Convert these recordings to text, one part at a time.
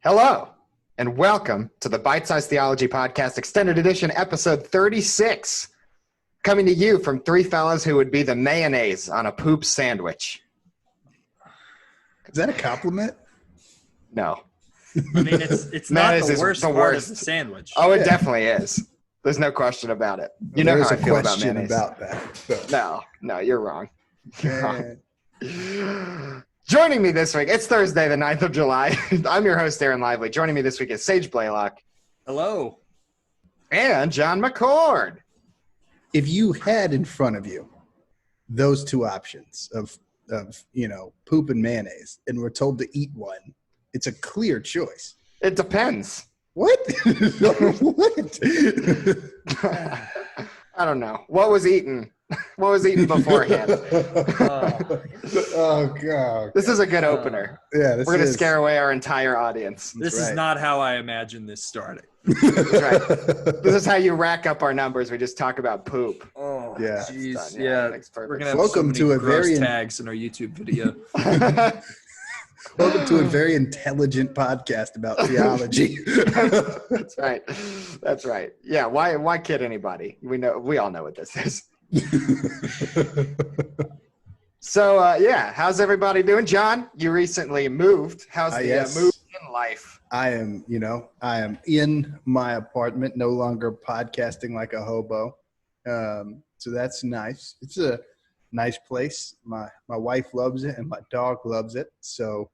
Hello, and welcome to the Bite-Sized Theology Podcast, Extended Edition, Episode 36, coming to you from three fellas who would be the mayonnaise on a poop sandwich. Is that a compliment? No. I mean, it's not the worst part of the sandwich. Oh, it definitely is. There's no question about it. You know how I feel about mayonnaise. About that. So. No, you're wrong. You're wrong. Joining me this week, it's Thursday, the 9th of July. I'm your host, Aaron Lively. Joining me this week is Sage Blaylock. Hello. And John McCord. If you had in front of you those two options of poop and mayonnaise, and were told to eat one, it's a clear choice. It depends. What? What? I don't know. What was eaten? What was eaten beforehand? Oh, God. This is a good opener. Yeah, we're going to scare away our entire audience. This is not how I imagined this starting. That's right. This is how you rack up our numbers. We just talk about poop. Oh, yeah. Jeez. Yeah. We're going to have welcome so many to a gross very tags in our YouTube video. Welcome to a very intelligent podcast about theology. That's right. That's right. Yeah. Why kid anybody? We all know what this is. So, how's everybody doing? John, you recently moved. How's the move in life? I am in my apartment, no longer podcasting like a hobo. So that's nice. It's a nice place. My wife loves it and my dog loves it. So,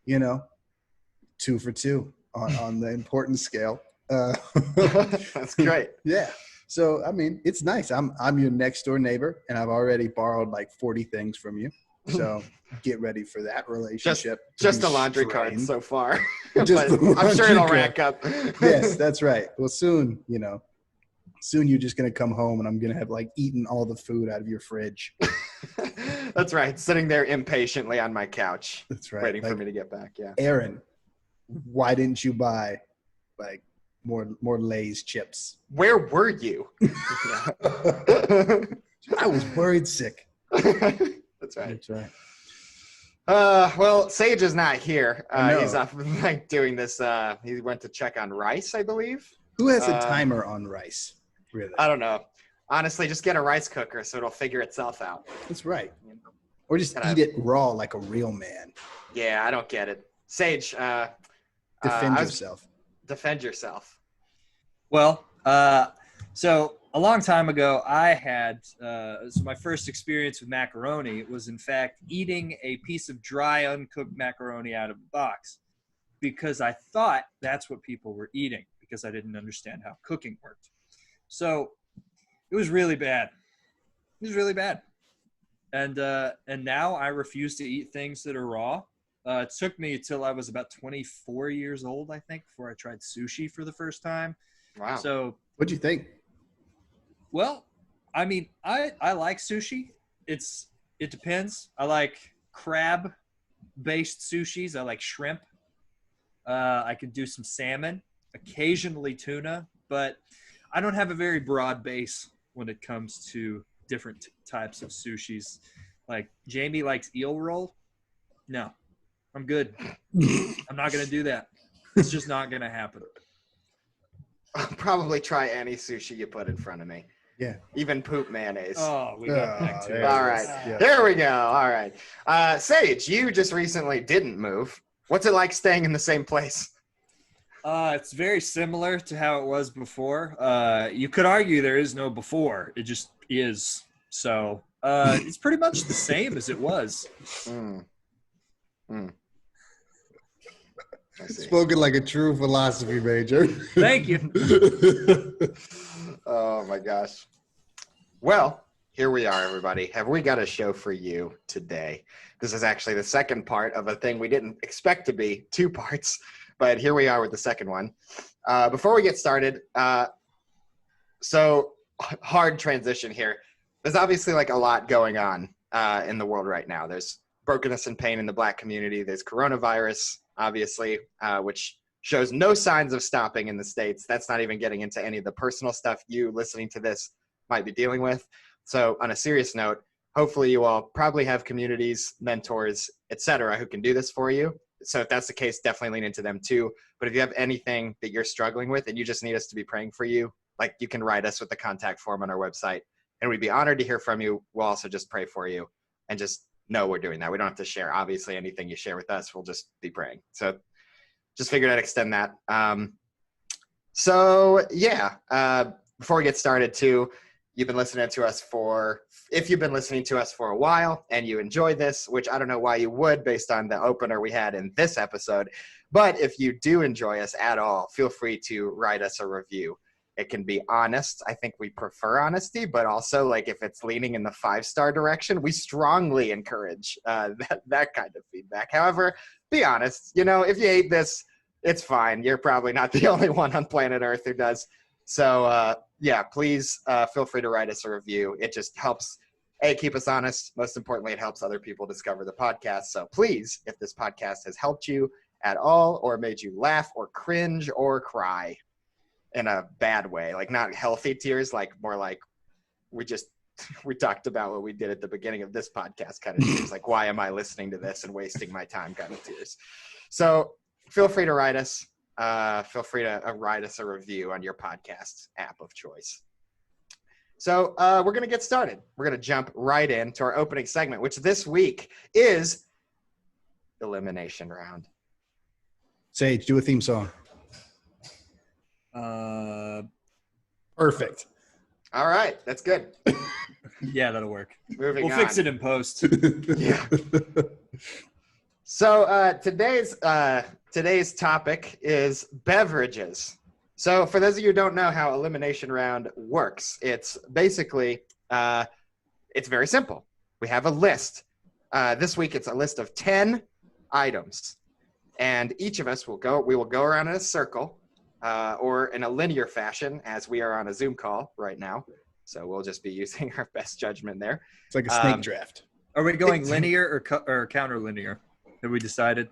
2 for 2 on the importance scale. That's great. Yeah. So, I mean, it's nice. I'm your next door neighbor, and I've already borrowed like 40 things from you. So get ready for that relationship. Just a laundry cart so far. I'm sure it'll rack up. Yes, that's right. Well, soon you're just going to come home, and I'm going to have like eaten all the food out of your fridge. That's right. Sitting there impatiently on my couch. That's right. Waiting for me to get back. Yeah. Aaron, why didn't you buy like more Lay's chips? Where were you? I was worried sick. That's right. That's right. Well, Sage is not here. He's off doing this. He went to check on rice, I believe. Who has a timer on rice? Really? I don't know. Honestly, just get a rice cooker so it'll figure itself out. That's right. Or just eat it raw like a real man. Yeah, I don't get it. Sage, defend yourself. Defend yourself. Well, so a long time ago, I had so my first experience with macaroni was, in fact, eating a piece of dry, uncooked macaroni out of a box because I thought that's what people were eating because I didn't understand how cooking worked. So it was really bad. It was really bad. And now I refuse to eat things that are raw. It took me till I was about 24 years old, I think, before I tried sushi for the first time. Wow. So what'd you think? Well, I mean, I like sushi. It depends. I like crab-based sushis. I like shrimp. I could do some salmon, occasionally tuna, but I don't have a very broad base when it comes to different types of sushis. Like Jamie likes eel roll. No, I'm good. I'm not going to do that. It's just not going to happen. I'll probably try any sushi you put in front of me. Yeah. Even poop mayonnaise. Oh, we got back to it. All right. Yeah. There we go. All right. Sage, you just recently didn't move. What's it like staying in the same place? It's very similar to how it was before. You could argue there is no before. It just is. So it's pretty much the same as it was. Spoken like a true philosophy major. Thank you. Oh, my gosh. Well, here we are, everybody. Have we got a show for you today? This is actually the second part of a thing we didn't expect to be 2 parts, but here we are with the second one. Before we get started, so hard transition here. There's obviously like a lot going on in the world right now. There's brokenness and pain in the Black community. There's coronavirus, obviously, which shows no signs of stopping in the States. That's not even getting into any of the personal stuff you listening to this might be dealing with. So on a serious note, hopefully you all probably have communities, mentors, etc., who can do this for you. So if that's the case, definitely lean into them too. But if you have anything that you're struggling with and you just need us to be praying for you, like, you can write us with the contact form on our website, and we'd be honored to hear from you. We'll also just pray for you and just know we're doing that. We don't have to share, obviously, anything you share with us. We'll just be praying. So just figured I'd extend that. Before we get started too, if you've been listening to us for a while and you enjoy this, which I don't know why you would based on the opener we had in this episode, but if you do enjoy us at all, feel free to write us a review. It can be honest. I think we prefer honesty, but also, like, if it's leaning in the 5-star direction, we strongly encourage that kind of feedback. However, be honest. If you hate this, it's fine. You're probably not the only one on planet Earth who does. So, please feel free to write us a review. It just helps, keep us honest. Most importantly, it helps other people discover the podcast. So please, if this podcast has helped you at all or made you laugh or cringe or cry in a bad way, like not healthy tears, like more like we talked about what we did at the beginning of this podcast kind of tears, like, why am I listening to this and wasting my time kind of tears. So feel free to write us. Feel free to write us a review on your podcast app of choice. So we're going to get started. We're going to jump right into our opening segment, which this week is Elimination Round. Sage, do a theme song. Perfect. All right. That's good. Yeah, that'll work. Moving on. We'll fix it in post. Yeah. So today's topic is beverages. So for those of you who don't know how Elimination Round works, it's basically, it's very simple. We have a list. This week it's a list of 10 items. And each of us will go around in a circle or in a linear fashion, as we are on a Zoom call right now. So we'll just be using our best judgment there. It's like a snake draft. Are we going linear or counter linear? Have we decided?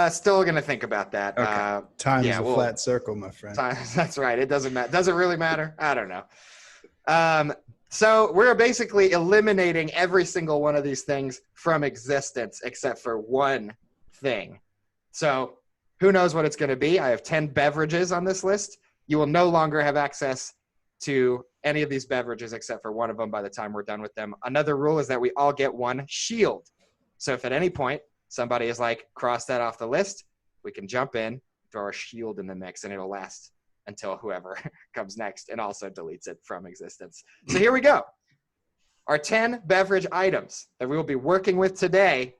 Still going to think about that. Okay. Time is a flat circle, my friend. That's right. It doesn't matter. Does it really matter? I don't know. So we're basically eliminating every single one of these things from existence except for one thing. So who knows what it's going to be? I have 10 beverages on this list. You will no longer have access to any of these beverages except for one of them by the time we're done with them. Another rule is that we all get one shield. So if at any point somebody is like, cross that off the list, we can jump in, throw our shield in the mix, and it'll last until whoever comes next and also deletes it from existence. So here we go. Our 10 beverage items that we will be working with today.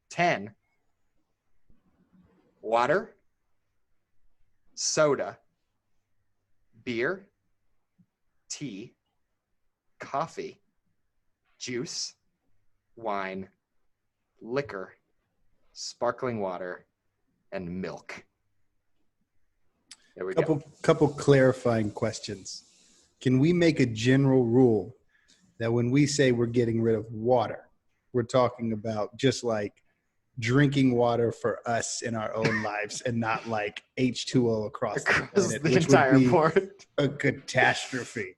10. Water, soda, beer, tea, coffee, juice, wine, liquor, sparkling water, and milk. There we go. Couple clarifying questions. Can we make a general rule that when we say we're getting rid of water, we're talking about just like drinking water for us in our own lives and not like H2O across the planet, the which entire would be board. a catastrophe.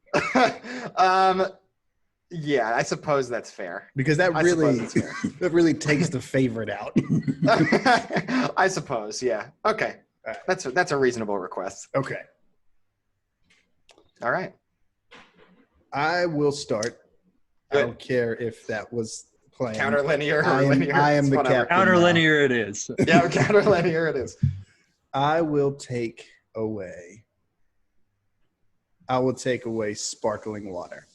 Yeah, I suppose that's fair. Because that really takes the favorite out. I suppose, yeah. Okay. That's a reasonable request. Okay. All right. I will start. Good. I don't care if that was planned. Counterlinear or linear. I am the whatever. captain. Counterlinear it is. Yeah, counterlinear it is. I will take away sparkling water.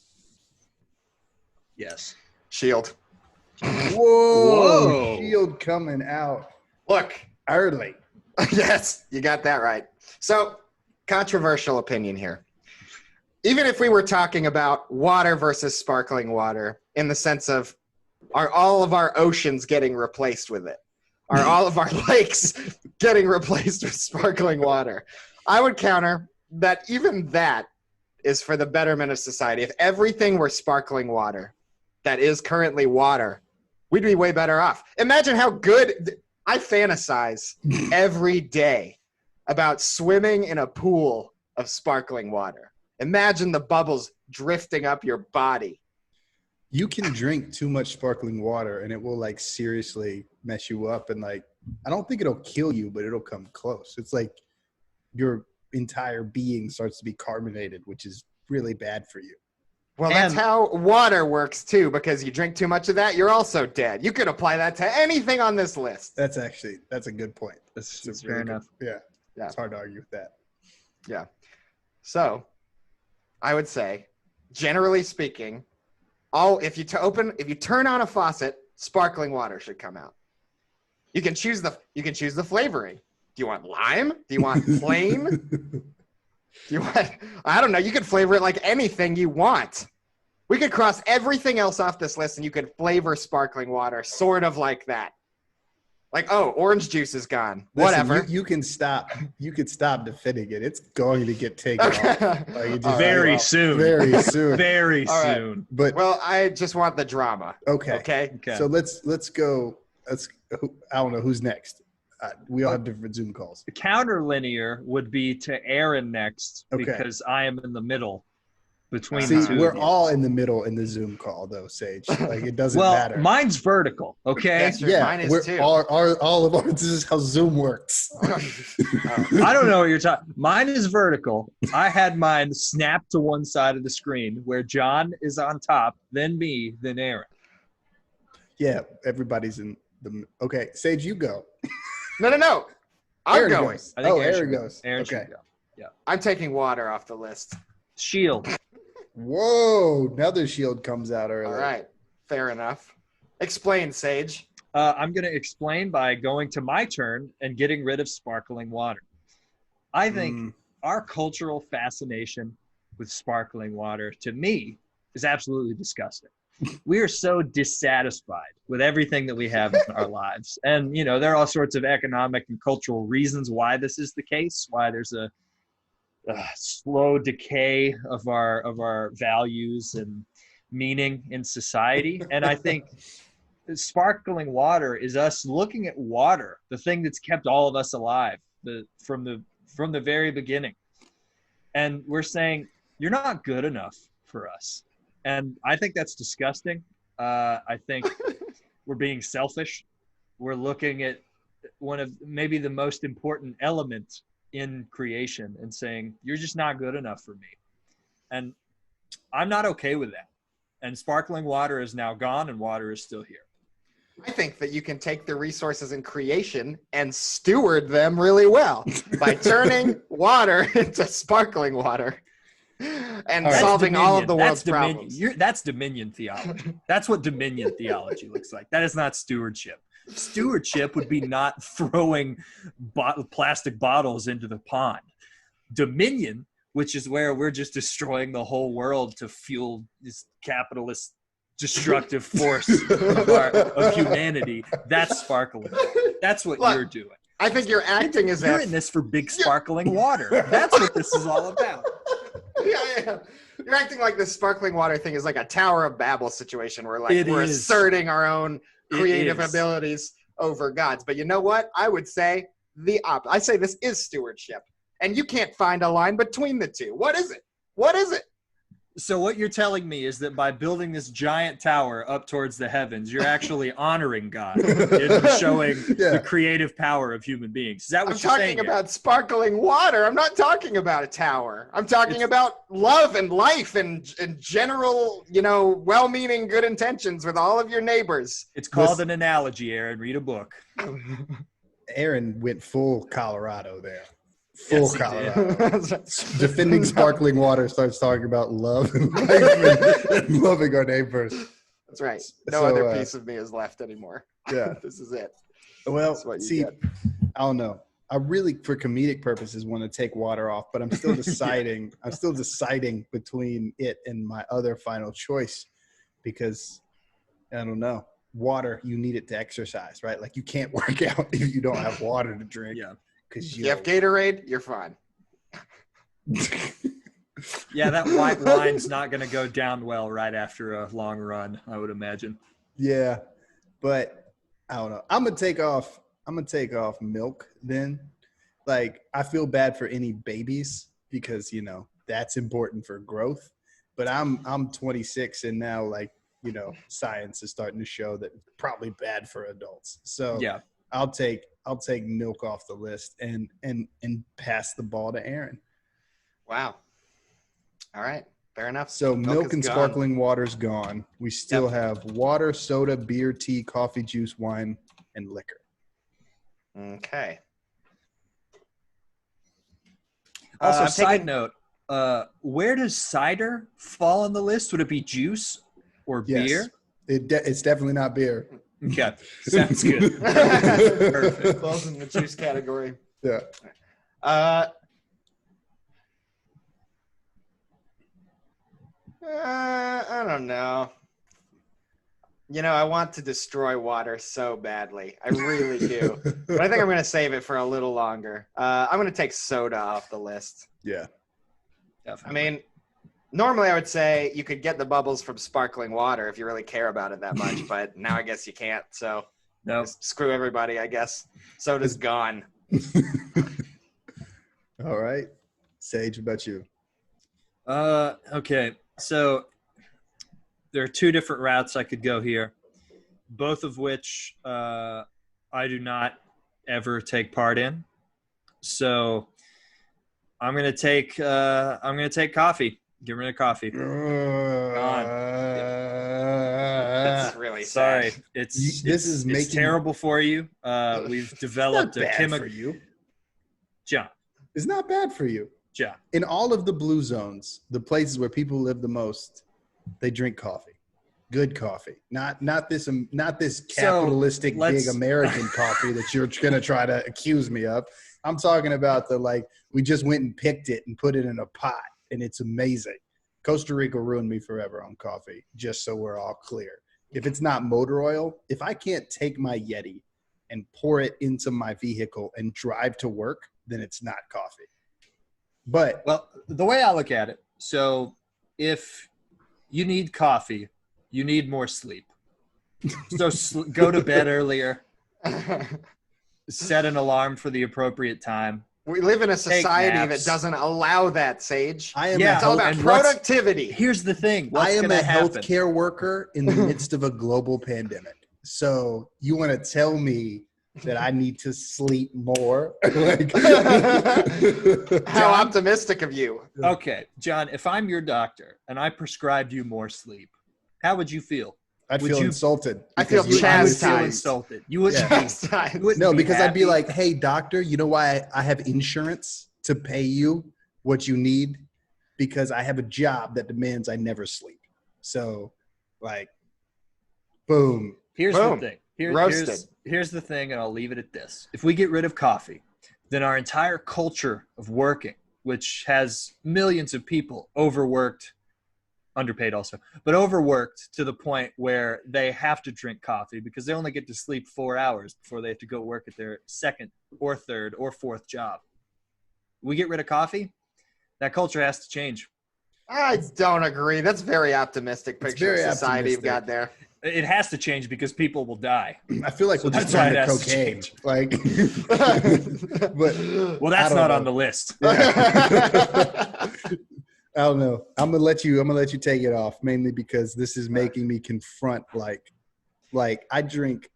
Yes. Shield. Whoa. Shield coming out Look. early. Yes, you got that right. So, controversial opinion here. Even if we were talking about water versus sparkling water in the sense of, are all of our oceans getting replaced with it? Are all of our lakes getting replaced with sparkling water? I would counter that even that is for the betterment of society. If everything were sparkling water that is currently water, we'd be way better off. Imagine how good – I fantasize every day about swimming in a pool of sparkling water. Imagine the bubbles drifting up your body. You can drink too much sparkling water and it will like seriously mess you up and like I don't think it'll kill you, but it'll come close. It's like your entire being starts to be carbonated, which is really bad for you. Well, that's how water works too, because you drink too much of that, you're also dead. You could apply that to anything on this list. That's a good point. That's Really fair enough. Yeah. Yeah. It's hard to argue with that. Yeah. So, I would say, generally speaking, if you turn on a faucet, sparkling water should come out. You can choose the flavoring. Do you want lime? Do you want plain? I don't know. You could flavor it like anything you want. We could cross everything else off this list and you could flavor sparkling water sort of like that. Like, oh, orange juice is gone. Listen, Whatever. You can stop. You could stop defending it. It's going to get taken off. Like, it just Very soon. Very soon. Very All right. soon. But Well, I just want the drama. okay. Okay. So let's go. I don't know who's next. We all have different Zoom calls. The counterlinear would be to Aaron next Okay. because I am in the middle between See, the two. we're of you. all in the middle in the Zoom call, though, Sage. Like, it doesn't well, matter. mine's vertical, okay? Yes, sir. Yeah, Mine is we're too. all of ours. This is how Zoom works. I don't know what you're talking. Mine is vertical. I had mine snapped to one side of the screen where John is on top, then me, then Aaron. Yeah, everybody's in the. Okay, Sage, you go. No. I'm Aaron going. goes. I think Aaron goes. Aaron Okay. should go. I'm taking water off the list. Shield. Whoa! Another shield comes out early. All right. Fair enough. Explain, Sage. I'm going to explain by going to my turn and getting rid of sparkling water. I think our cultural fascination with sparkling water, to me, is absolutely disgusting. We are so dissatisfied with everything that we have in our lives. And, there are all sorts of economic and cultural reasons why this is the case, why there's a slow decay of our values and meaning in society. And I think sparkling water is us looking at water, the thing that's kept all of us alive from the very beginning. And we're saying, you're not good enough for us. And I think that's disgusting. I think we're being selfish. We're looking at one of maybe the most important elements in creation and saying, you're just not good enough for me. And I'm not okay with that. And sparkling water is now gone and water is still here. I think that you can take the resources in creation and steward them really well by turning water into sparkling water and solving all of the world's problems. That's dominion theology. That's what dominion theology looks like. That is not stewardship. Stewardship would be not throwing plastic bottles into the pond. Dominion, which is where we're just destroying the whole world to fuel this capitalist destructive force of humanity, that's sparkling. That's what you're doing. I think you're acting as you're if in this for big sparkling water. That's what this is all about. Yeah. You're acting like this sparkling water thing is like a Tower of Babel situation where we're asserting our own creative abilities over God's. But you know what? I would say the opposite. I say this is stewardship. And you can't find a line between the two. What is it? What is it? So what you're telling me is that by building this giant tower up towards the heavens, you're actually honoring God and showing the creative power of human beings. Is that what you're saying? I'm talking about sparkling water. I'm not talking about a tower. I'm talking about love and life and general, well-meaning good intentions with all of your neighbors. It's called an analogy, Aaron. Read a book. Aaron went full Colorado there. Full Yes, Colorado. Defending sparkling water starts talking about love and life and loving our neighbors. That's right. No other piece of me is left anymore. Yeah. This is it. Well, see, I don't know. I really, for comedic purposes, want to take water off, but I'm still deciding. I'm still deciding between it and my other final choice because I don't know. Water, you need it to exercise, right? Like you can't work out if you don't have water to drink. Yeah. If you have Gatorade, you're fine. Yeah, that white wine's not going to go down well right after a long run, I would imagine. Yeah, but I don't know. I'm gonna take off milk then. Like I feel bad for any babies because that's important for growth. But I'm 26 and now science is starting to show that it's probably bad for adults. So yeah, I'll take I'll take milk off the list and pass the ball to Aaron. Wow. All right. Fair enough. So milk and gone. sparkling water's gone. We still have water, soda, beer, tea, coffee, juice, wine, and liquor. Okay. Also, side note, where does cider fall on the list? Would it be juice or beer? It's definitely not beer. Okay. Sounds good. Perfect. Falls in the juice category. Yeah. I don't know. I want to destroy water so badly. I really do. But I think I'm going to save it for a little longer. I'm going to take soda off the list. Yeah. Definitely. I mean, normally I would say you could get the bubbles from sparkling water if you really care about it that much, but now I guess you can't. So screw everybody, I guess. Soda's gone. All right. Sage, what about you? Okay. So there are two different routes I could go here, both of which I do not ever take part in. So I'm gonna take coffee. Get rid of coffee. That's really sorry. sad. It's terrible for you. We've developed a chemical. John, it's not bad for you. John. In all of the blue zones, the places where people live the most, they drink coffee. Good coffee, not this capitalistic big American coffee that you're gonna try to accuse me of. I'm talking about we just went and picked it and put it in a pot, and it's amazing. Costa Rica ruined me forever on coffee, just so we're all clear. If it's not motor oil, if I can't take my Yeti and pour it into my vehicle and drive to work, then it's not coffee. But the way I look at it, so if you need coffee, you need more sleep. So go to bed earlier. Set an alarm for the appropriate time. We live in a society that doesn't allow that, Sage. It's all about productivity. Here's the thing. I am a healthcare worker in the midst of a global pandemic. So you want to tell me that I need to sleep more? How optimistic of you. Okay, John, if I'm your doctor and I prescribed you more sleep, how would you feel? I'd feel insulted. I feel chastised. You would feel insulted. You wouldn't be because I'd be like, hey, doctor, you know why I have insurance to pay you what you need? Because I have a job that demands I never sleep. So, boom. Here's the thing. Here's the thing, and I'll leave it at this. If we get rid of coffee, then our entire culture of working, which has millions of people overworked, underpaid also, but overworked to the point where they have to drink coffee because they only get to sleep 4 hours before they have to go work at their second or third or fourth job. We get rid of coffee, that culture has to change. I don't agree. That's very optimistic picture of society you've got there. It has to change because people will die. I feel like we'll just turn to cocaine. That's not on the list. I don't know. I'm gonna let you take it off, mainly because this is making me confront I drink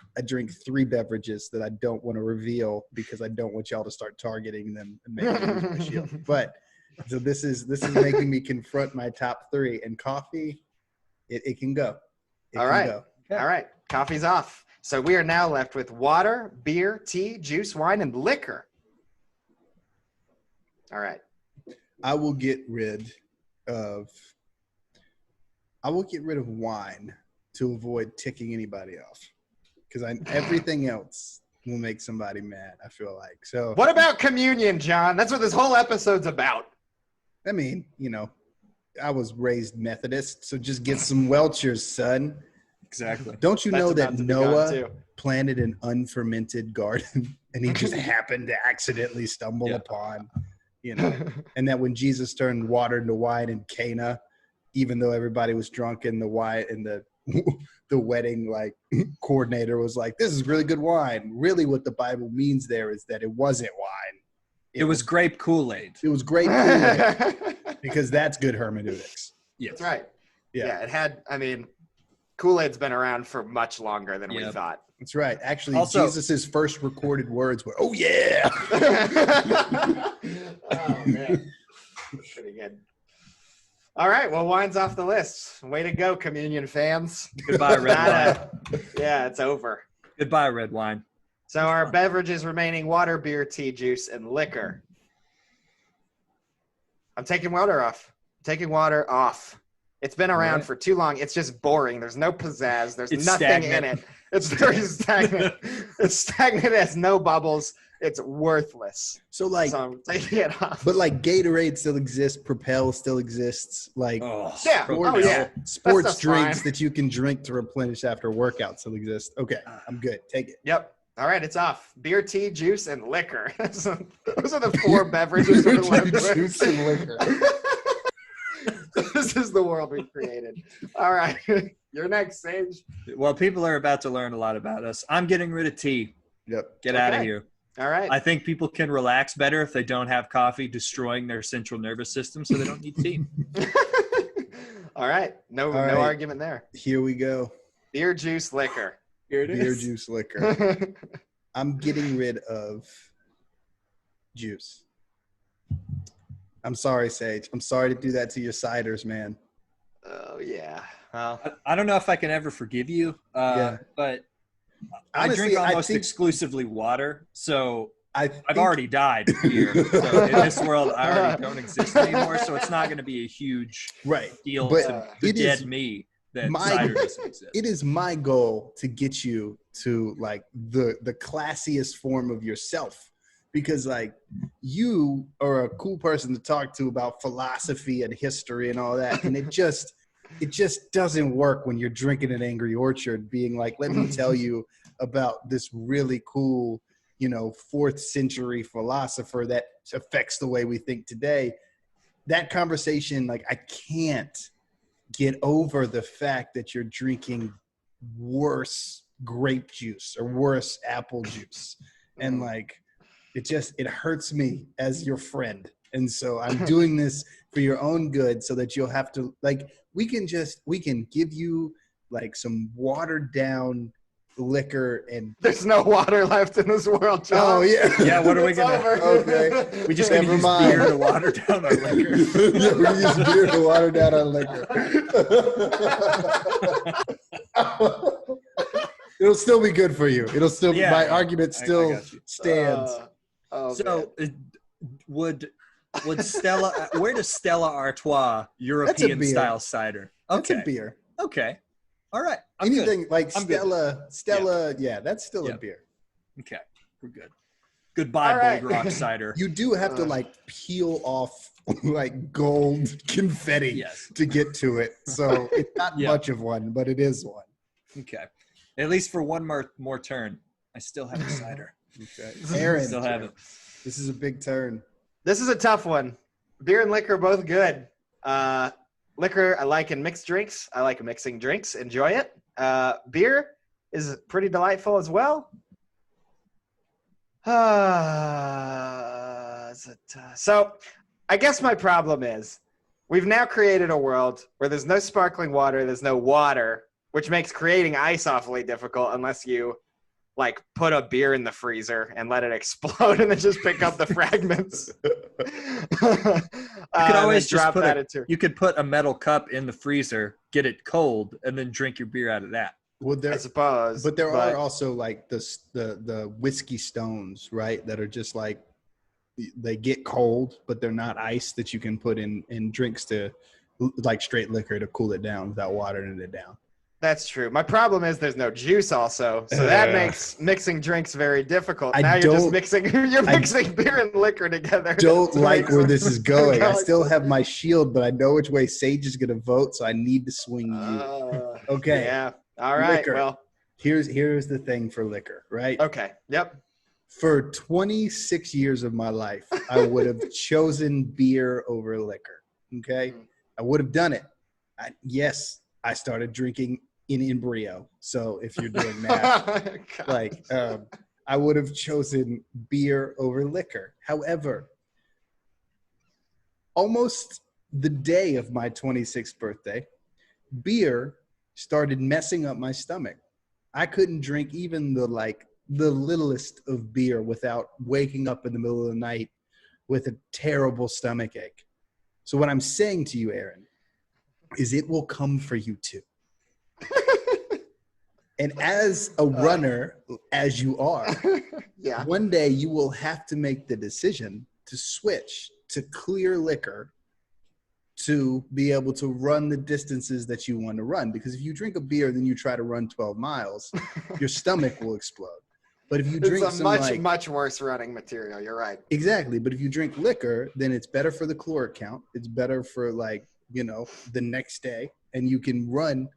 3 beverages that I don't want to reveal because I don't want y'all to start targeting them and making me lose my shield. But so this is making me confront my top 3, and coffee, it can go. All right. Coffee's off. So we are now left with water, beer, tea, juice, wine, and liquor. All right. I will get rid of wine to avoid ticking anybody off, because everything else will make somebody mad, I feel like. So what about communion, John? That's what this whole episode's about. I mean, I was raised Methodist, so just get some Welchers, son. Exactly. Don't you know that Noah planted an unfermented garden and he just happened to accidentally stumble upon, and that when Jesus turned water into wine in Cana, even though everybody was drunk and the wine and the wedding coordinator was like, this is really good wine. Really what the Bible means there is that it wasn't wine. It was grape Kool-Aid. It was grape Kool-Aid because that's good hermeneutics. Yes. That's right. Yeah. It had, Kool-Aid's been around for much longer than we thought. That's right. Actually, Also- Jesus' first recorded words were, "Oh yeah." Oh man, that's pretty good. All right, well, wine's off the list. Way to go, communion fans. Goodbye, red Not wine. yeah, it's over. Goodbye, red wine. So our beverages remaining: water, beer, tea, juice, and liquor. I'm taking water off. Taking water off. It's been around Alright. for too long. It's just boring. There's no pizzazz. There's It's nothing stagnant. in it. It's very stagnant. It's stagnant. It has no bubbles. It's worthless. So like, So I'm taking it off. but like Gatorade still exists, Propel still exists, like Oh, Yeah. Propel. Oh, yeah. sports stuff's drinks fine. that you can drink to replenish after workouts still exist. Okay, I'm good. Take it. Yep. All right, it's off. Beer, tea, juice, and liquor. Those are the four beverages we're left with. Juice and liquor. This is the world we created. All right. You're next, Sage. Well, people are about to learn a lot about us. I'm getting rid of tea. Yep. Get out of Okay. here. All right. I think people can relax better if they don't have coffee destroying their central nervous system, so they don't need tea. All right. No All right. argument there. Here we go. Beer, juice, liquor. Here it Beer, is. juice, liquor. I'm getting rid of juice. I'm sorry, Sage. I'm sorry to do that to your ciders, man. Oh, yeah. Well, I don't know if I can ever forgive you, but I Honestly, drink I almost think- exclusively water, so I've I've already died here. So in this world, I already don't exist anymore, so it's not going to be a huge right. deal But to the it dead is me that my- cider doesn't exist. It is my goal to get you to like the classiest form of yourself, because like you are a cool person to talk to about philosophy and history and all that, and it just doesn't work when you're drinking an Angry Orchard being like, let me tell you about this really cool, 4th century philosopher that affects the way we think today. That conversation, like, I can't get over the fact that you're drinking worse grape juice or worse apple juice. And like, it hurts me as your friend. And so I'm doing this for your own good, so that you'll have to, like, we can give you like some watered down liquor and there's no water left in this world, John. oh yeah. Yeah, what are we It's gonna? over. Okay. We just gonna Never use mind. beer to water down our liquor. Yeah, we use beer to water down our liquor. It'll still be good for you. It'll still Yeah, my yeah. argument I still got you. stands. Oh, So would Stella? Where does Stella Artois European beer. style cider? That's Okay, a beer. okay, all right. I'm good. Anything like I'm good. Stella, yeah, that's still Yeah. a beer. Okay, we're good. Goodbye, All right. Bold Rock cider. You do have to like peel off like gold confetti Yes. to get to it. So it's not Yeah. much of one, but it is one. Okay. At least for one more turn, I still have a cider. Okay. Aaron, Still have it. this is a big turn. This is a tough one. Beer and liquor both good. Liquor I like in mixed drinks. I like mixing drinks. Enjoy it. Beer is pretty delightful as well. So I guess my problem is we've now created a world where there's no sparkling water, there's no water, which makes creating ice awfully difficult unless you like put a beer in the freezer and let it explode and then just pick up the fragments. You could always just drop put that a, into. you could put a metal cup in the freezer, get it cold, and then drink your beer out of that. Well, I there, suppose. but there are also like the whiskey stones, right? That are just like they get cold, but they're not ice that you can put in drinks to like straight liquor to cool it down without watering it down. That's true. My problem is there's no juice also, so that makes mixing drinks very difficult. I Now you're just don't- mixing beer and liquor together. Don't to like make where some- this is going. I still have my shield, but I know which way Sage is going to vote, so I need to swing you. Okay. Yeah. All right. Liquor. Well. Here's the thing for liquor, right? Okay. Yep. For 26 years of my life, I would have chosen beer over liquor. Okay, I would have done it. Yes, I started drinking in embryo. So if you're doing math, like I would have chosen beer over liquor. However, almost the day of my 26th birthday, beer started messing up my stomach. I couldn't drink even the littlest of beer without waking up in the middle of the night with a terrible stomach ache. So what I'm saying to you, Aaron, is it will come for you too. And as a runner, as you are, Yeah. one day you will have to make the decision to switch to clear liquor to be able to run the distances that you want to run. Because if you drink a beer, then you try to run 12 miles, your stomach will explode. But if you drink it's a much worse running material. You're right. Exactly. But if you drink liquor, then it's better for the caloric count. It's better for the next day, and you can run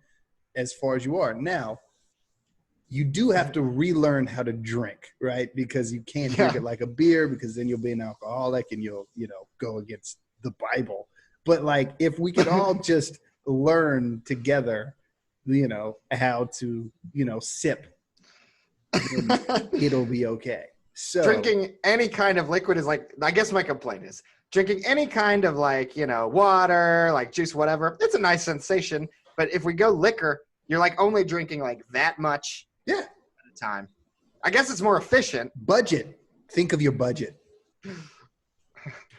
as far as you are. Now, you do have to relearn how to drink, right? Because you can't drink it like a beer, because then you'll be an alcoholic and you'll, go against the Bible. But if we could all just learn together, how to, sip, it'll be okay. So drinking any kind of liquid is I guess my complaint is drinking any kind of water, juice, whatever. It's a nice sensation. But if we go liquor, you're only drinking that much at a time. I guess it's more efficient. Budget. Think of your budget.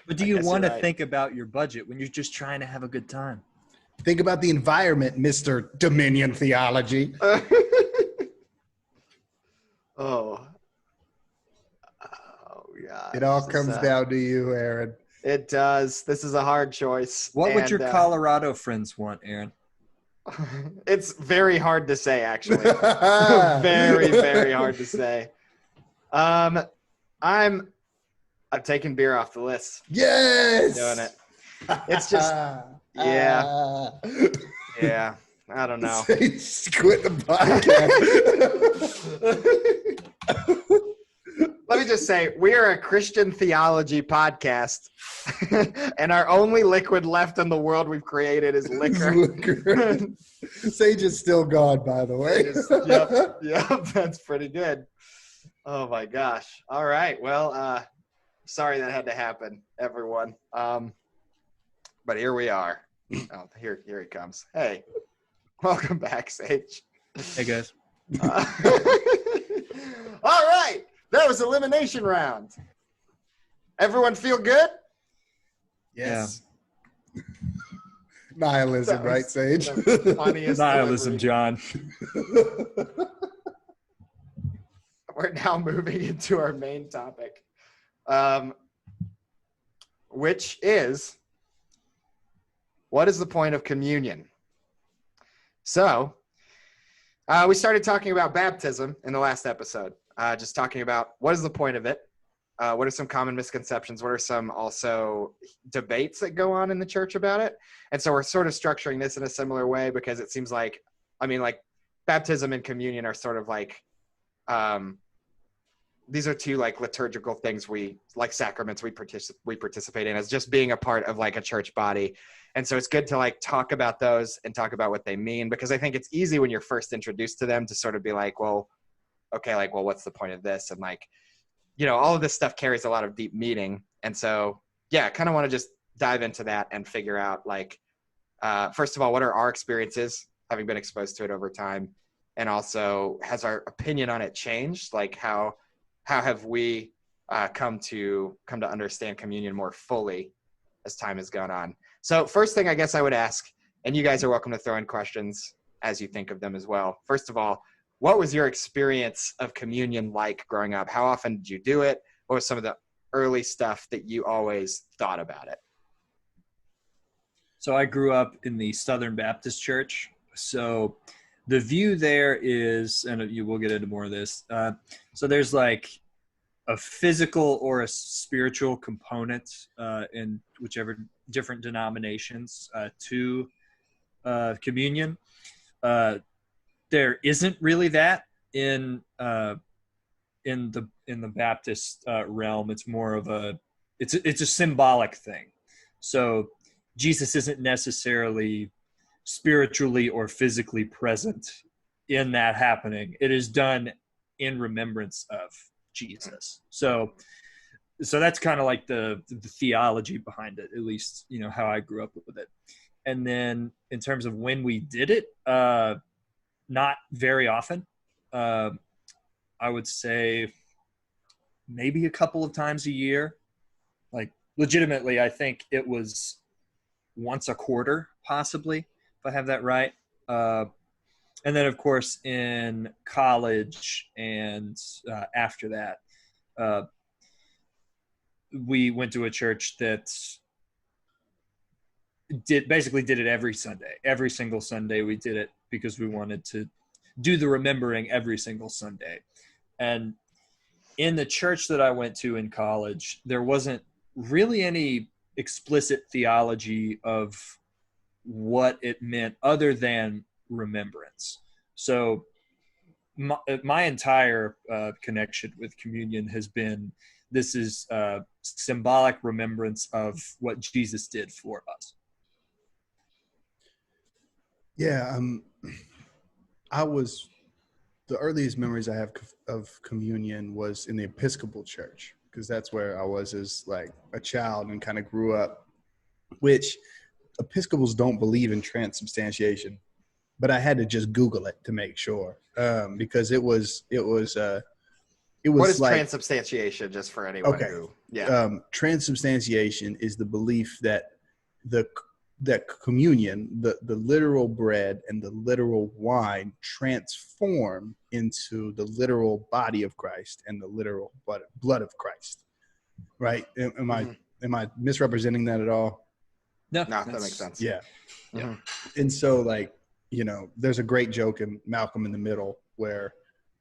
But do you want to think about your budget when you're just trying to have a good time? Think about the environment, Mr. Dominion Theology. Oh, yeah. It all comes down to you, Aaron. It does. This is a hard choice. What would your Colorado friends want, Aaron? It's very hard to say, actually. Very, very hard to say. I'm taking beer off the list. Yes. Doing it. It's just, yeah. Yeah. I don't know. Just quit the podcast. Let me just say, we are a Christian theology podcast, and our only liquid left in the world we've created is liquor. Sage is still gone, by the way. Yep, that's pretty good. Oh my gosh. All right. Well, sorry that had to happen, everyone. But here we are. Oh, here he comes. Hey, welcome back, Sage. Hey guys. All right. That was elimination round. Everyone feel good? Yes. Yeah. Nihilism, right, Sage? Nihilism, John. We're now moving into our main topic, which is, what is the point of communion? So, we started talking about baptism in the last episode, just talking about what is the point of it, what are some common misconceptions, what are some also debates that go on in the church about it. And so we're sort of structuring this in a similar way, because it seems like baptism and communion are sort of these are two liturgical things sacraments we participate in as just being a part of a church body. And so it's good to talk about those and talk about what they mean, because I think it's easy when you're first introduced to them to sort of be well, okay, what's the point of this? And all of this stuff carries a lot of deep meaning. And so, yeah, I kind of want to just dive into that and figure out first of all, what are our experiences having been exposed to it over time? And also, has our opinion on it changed? How have we come to understand communion more fully as time has gone on? So first thing I guess I would ask, and you guys are welcome to throw in questions as you think of them as well. First of all, what was your experience of communion like growing up? How often did you do it? What was some of the early stuff that you always thought about it? So I grew up in the Southern Baptist Church. So the view there is, and you will get into more of this. So there's a physical or a spiritual component in whichever different denominations to communion. There isn't really that in the Baptist realm. It's more of it's a symbolic thing. So Jesus isn't necessarily spiritually or physically present in that happening. It is done in remembrance of Jesus. So that's kind of the theology behind it, at least, how I grew up with it. And then in terms of when we did it, not very often. I would say maybe a couple of times a year. Like legitimately, I think it was once a quarter, possibly, if I have that right. And then, of course, in college and after that, uh, we went to a church that did it every Sunday. Every single Sunday we did it because we wanted to do the remembering every single Sunday. And in the church that I went to in college, there wasn't really any explicit theology of what it meant other than remembrance. So my entire connection with communion has been this is symbolic remembrance of what Jesus did for us. Yeah, the earliest memories I have of communion was in the Episcopal Church, because that's where I was as like a child and kind of grew up, which Episcopals don't believe in transubstantiation, but I had to just Google it to make sure, because it was What is like, transubstantiation, just for anyone who, transubstantiation is the belief that that communion, the literal bread and the literal wine transform into the literal body of Christ and the literal blood of Christ. Right? Am I misrepresenting that at all? No, that makes sense. Yeah. Mm-hmm. And so, like, there's a great joke in Malcolm in the Middle where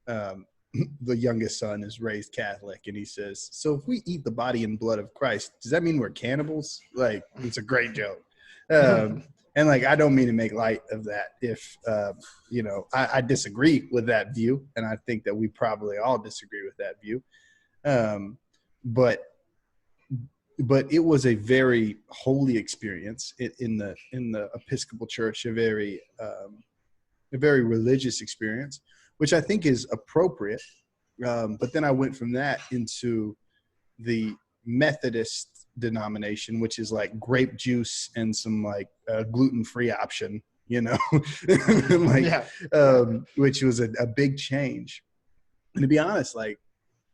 the youngest son is raised Catholic, and he says, so if we eat the body and blood of Christ, does that mean we're cannibals? Like, it's a great joke. And like, I don't mean to make light of that. If, I disagree with that view, and I think that we probably all disagree with that view. But it was a very holy experience in the Episcopal Church, a very religious experience, which I think is appropriate. But then I went from that into the Methodist denomination, which is like grape juice and some like gluten-free option, which was a big change. And to be honest, like,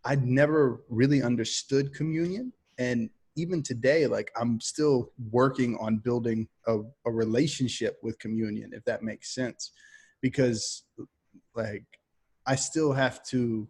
I'd never really understood communion. And even today, like, I'm still working on building a relationship with communion, if that makes sense, because like, I still have to,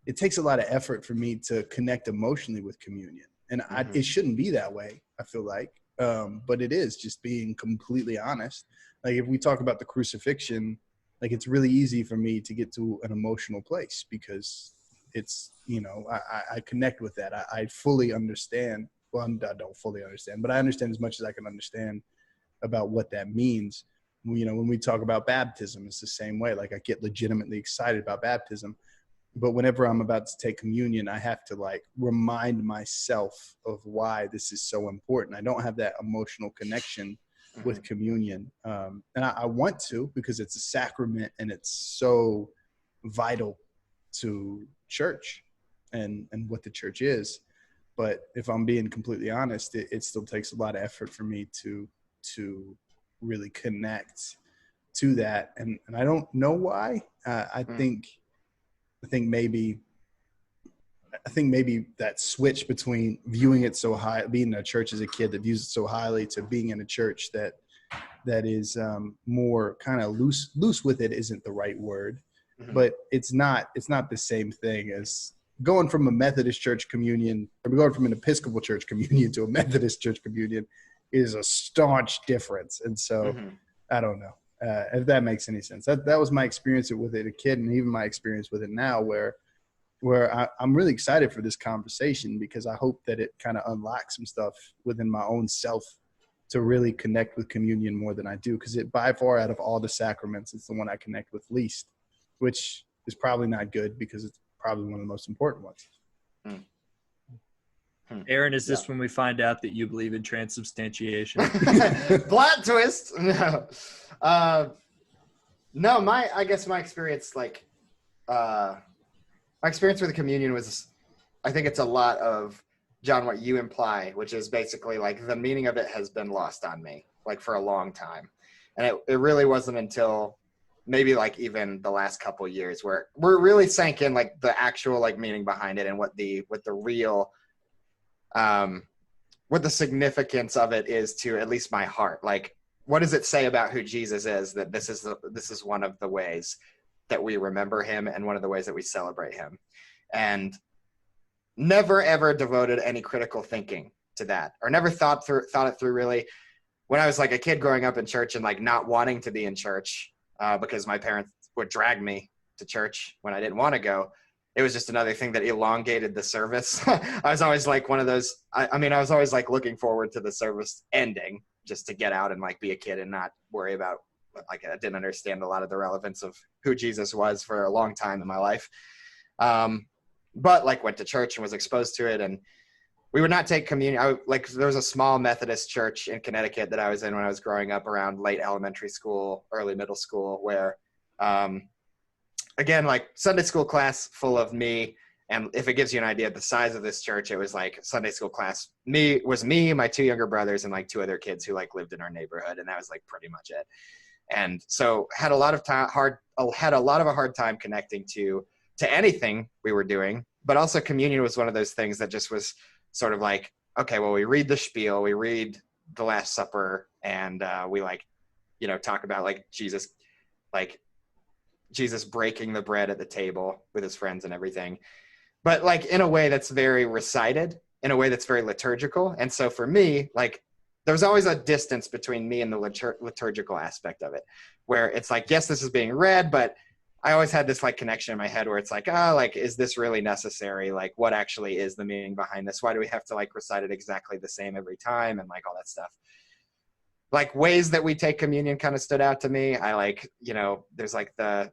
it takes a lot of effort for me to connect emotionally with communion. And it shouldn't be that way, I feel like. But it is, just being completely honest. Like, if we talk about the crucifixion, like, it's really easy for me to get to an emotional place because it's, I connect with that. I fully understand. Well, I don't fully understand, but I understand as much as I can understand about what that means. When we talk about baptism, it's the same way. Like, I get legitimately excited about baptism, but whenever I'm about to take communion, I have to like remind myself of why this is so important. I don't have that emotional connection with communion. And I want to, because it's a sacrament and it's so vital to church and what the church is. But if I'm being completely honest, it still takes a lot of effort for me to really connect to that. And I don't know why. I think maybe that switch between viewing it so high, being in a church as a kid that views it so highly, to being in a church that is more kind of loose with it isn't the right word, but it's not the same thing as going from a Methodist church communion, or going from an Episcopal church communion to a Methodist church communion is a staunch difference. And so I don't know if that makes any sense. That was my experience with it as a kid, and even my experience with it now, where I'm really excited for this conversation, because I hope that it kind of unlocks some stuff within my own self to really connect with communion more than I do, because it, by far, out of all the sacraments, it's the one I connect with least, which is probably not good, because it's probably one of the most important ones. Aaron, is this when we find out that you believe in transubstantiation? Plot twist. No. No, I guess my experience, like, my experience with the communion was, I think it's a lot of, John, what you imply, which is basically like the meaning of it has been lost on me, like, for a long time. And it really wasn't until maybe like even the last couple years, where we're really sank in like the actual like meaning behind it and what the real what the significance of it is to at least my heart. Like, what does it say about who Jesus is, that this is one of the ways that we remember him and one of the ways that we celebrate him? And never ever devoted any critical thinking to that, or never thought it through really. When I was like a kid growing up in church and like not wanting to be in church because my parents would drag me to church when I didn't want to go, it was just another thing that elongated the service. I was always like one of those, I mean, I was always like looking forward to the service ending just to get out and like be a kid and not worry about, like, I didn't understand a lot of the relevance of who Jesus was for a long time in my life. But like went to church and was exposed to it, and we would not take communion. There was a small Methodist church in Connecticut that I was in when I was growing up, around late elementary school, early middle school, where, again, like Sunday school class full of me. And if it gives you an idea of the size of this church, it was like Sunday school class, me, my two younger brothers, and like two other kids who like lived in our neighborhood. And that was like pretty much it. And so had a lot of a hard time connecting to anything we were doing, but also communion was one of those things that just was sort of like, okay, well, we read the spiel, we read the Last Supper, and we like, talk about like Jesus breaking the bread at the table with his friends and everything, but like in a way that's very recited, in a way that's very liturgical. And so for me, like, there was always a distance between me and the liturgical aspect of it, where it's like, yes, this is being read, but I always had this like connection in my head where it's like, like, is this really necessary? Like, what actually is the meaning behind this? Why do we have to like recite it exactly the same every time? And like all that stuff. Like, ways that we take communion kind of stood out to me. I like, there's like the,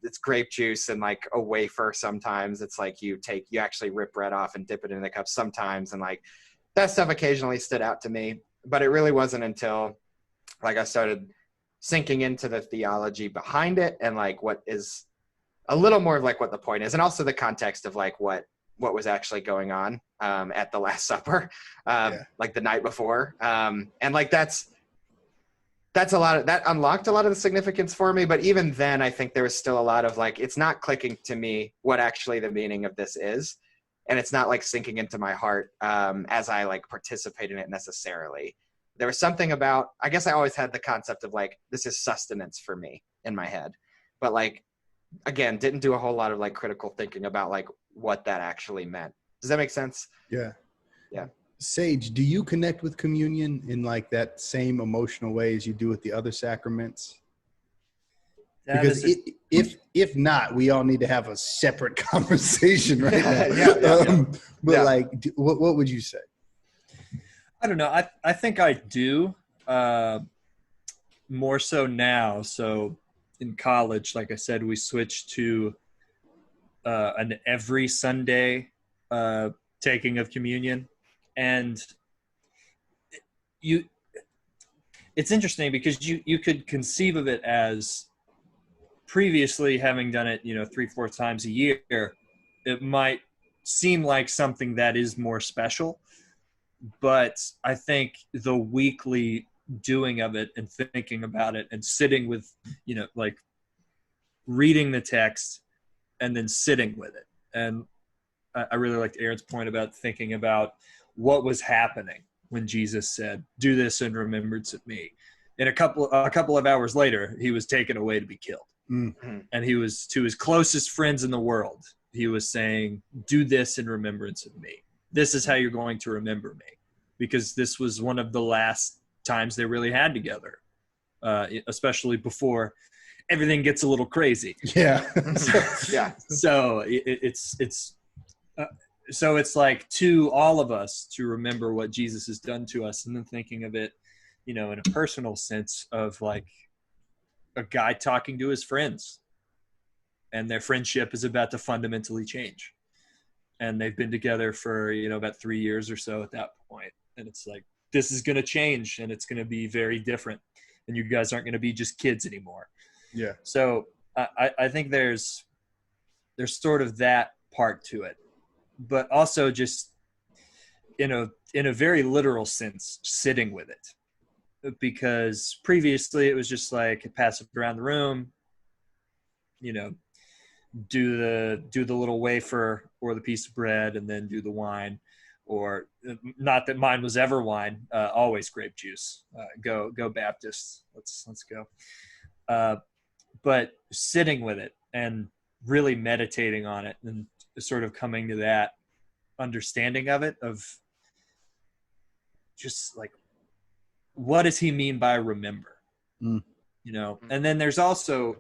it's grape juice and like a wafer. Sometimes it's like you actually rip bread off and dip it in the cup sometimes. And like that stuff occasionally stood out to me, but it really wasn't until like I started sinking into the theology behind it and like what is a little more of like what the point is, and also the context of like what was actually going on at the Last Supper, like the night before. And like that's a lot of that unlocked a lot of the significance for me. But even then, I think there was still a lot of like, it's not clicking to me what actually the meaning of this is. And it's not like sinking into my heart as I like participate in it necessarily. There was something about, I guess I always had the concept of like, this is sustenance for me in my head. But like, again, didn't do a whole lot of like critical thinking about like what that actually meant. Does that make sense? Yeah. Yeah. Sage, do you connect with communion in like that same emotional way as you do with the other sacraments? Because if not, we all need to have a separate conversation right now. But like, what would you say? I don't know. I think I do more so now. So in college, like I said, we switched to an every Sunday taking of communion. And it's interesting because you could conceive of it as previously having done it, 3-4 times a year, it might seem like something that is more special. But I think the weekly doing of it and thinking about it and sitting with, like reading the text and then sitting with it. And I really liked Aaron's point about thinking about what was happening when Jesus said, "Do this in remembrance of me." And a couple of hours later, he was taken away to be killed. Mm-hmm. And he was, to his closest friends in the world, he was saying, "Do this in remembrance of me. This is how you're going to remember me." Because this was one of the last times they really had together, especially before everything gets a little crazy. Yeah. So so it's like to all of us to remember what Jesus has done to us, and then thinking of it, in a personal sense of like a guy talking to his friends, and their friendship is about to fundamentally change. And they've been together for, about 3 years or so at that point. And it's like, this is going to change and it's going to be very different. And you guys aren't going to be just kids anymore. Yeah. So I think there's sort of that part to it, but also just in a very literal sense, sitting with it. because previously it was just like pass it around the room, do the little wafer or the piece of bread, and then do the wine, or not that mine was ever wine, always grape juice. Go Baptists, let's go. But sitting with it and really meditating on it and sort of coming to that understanding of it, of just like, what does he mean by remember? And then there's also,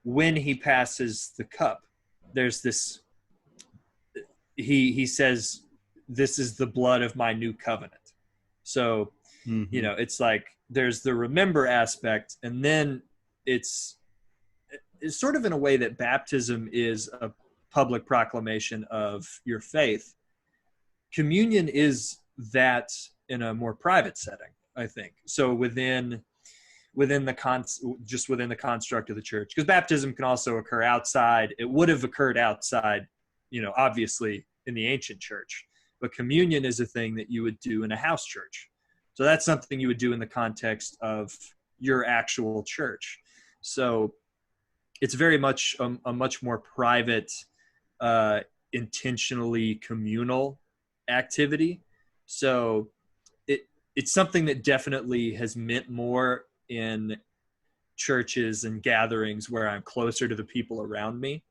when he passes the cup, there's this, he says, this is the blood of my new covenant. So, it's like, there's the remember aspect, and then it's sort of in a way that baptism is a public proclamation of your faith. Communion is that in a more private setting, I think. So within the construct of the church, because baptism can also occur outside. It would have occurred outside, obviously in the ancient church, but communion is a thing that you would do in a house church. So that's something you would do in the context of your actual church. So it's very much a much more private, intentionally communal activity. So it's something that definitely has meant more in churches and gatherings where I'm closer to the people around me.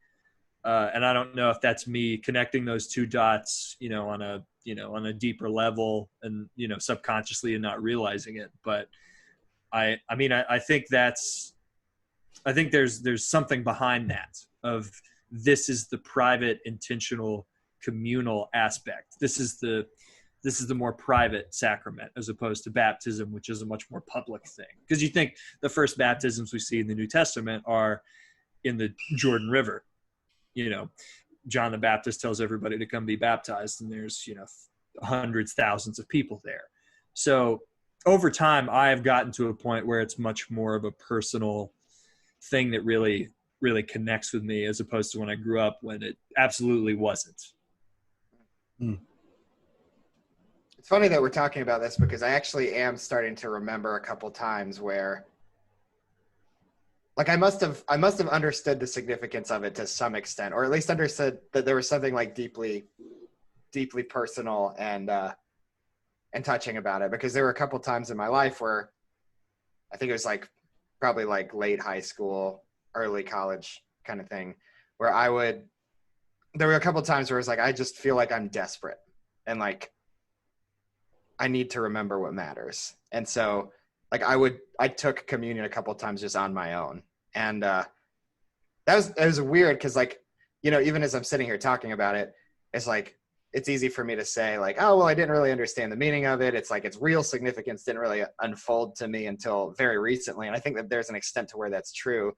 And I don't know if that's me connecting those two dots, on a deeper level, and, subconsciously and not realizing it. But I think there's something behind that, of this is the private, intentional, communal aspect. This is the more private sacrament, as opposed to baptism, which is a much more public thing. Because you think the first baptisms we see in the New Testament are in the Jordan River. John the Baptist tells everybody to come be baptized, and there's, hundreds, thousands of people there. So over time, I have gotten to a point where it's much more of a personal thing that really, really connects with me, as opposed to when I grew up, when it absolutely wasn't. It's funny that we're talking about this, because I actually am starting to remember a couple times where, like, I must have understood the significance of it to some extent, or at least understood that there was something like deeply personal and touching about it, because there were a couple times in my life where I think it was like probably like late high school, early college kind of thing, where there were a couple times where it was like, I just feel like I'm desperate, and like, I need to remember what matters. And so like I took communion a couple of times just on my own. And it was weird, because like, even as I'm sitting here talking about it, it's like, it's easy for me to say like, oh, well, I didn't really understand the meaning of it. It's like, its real significance didn't really unfold to me until very recently. And I think that there's an extent to where that's true.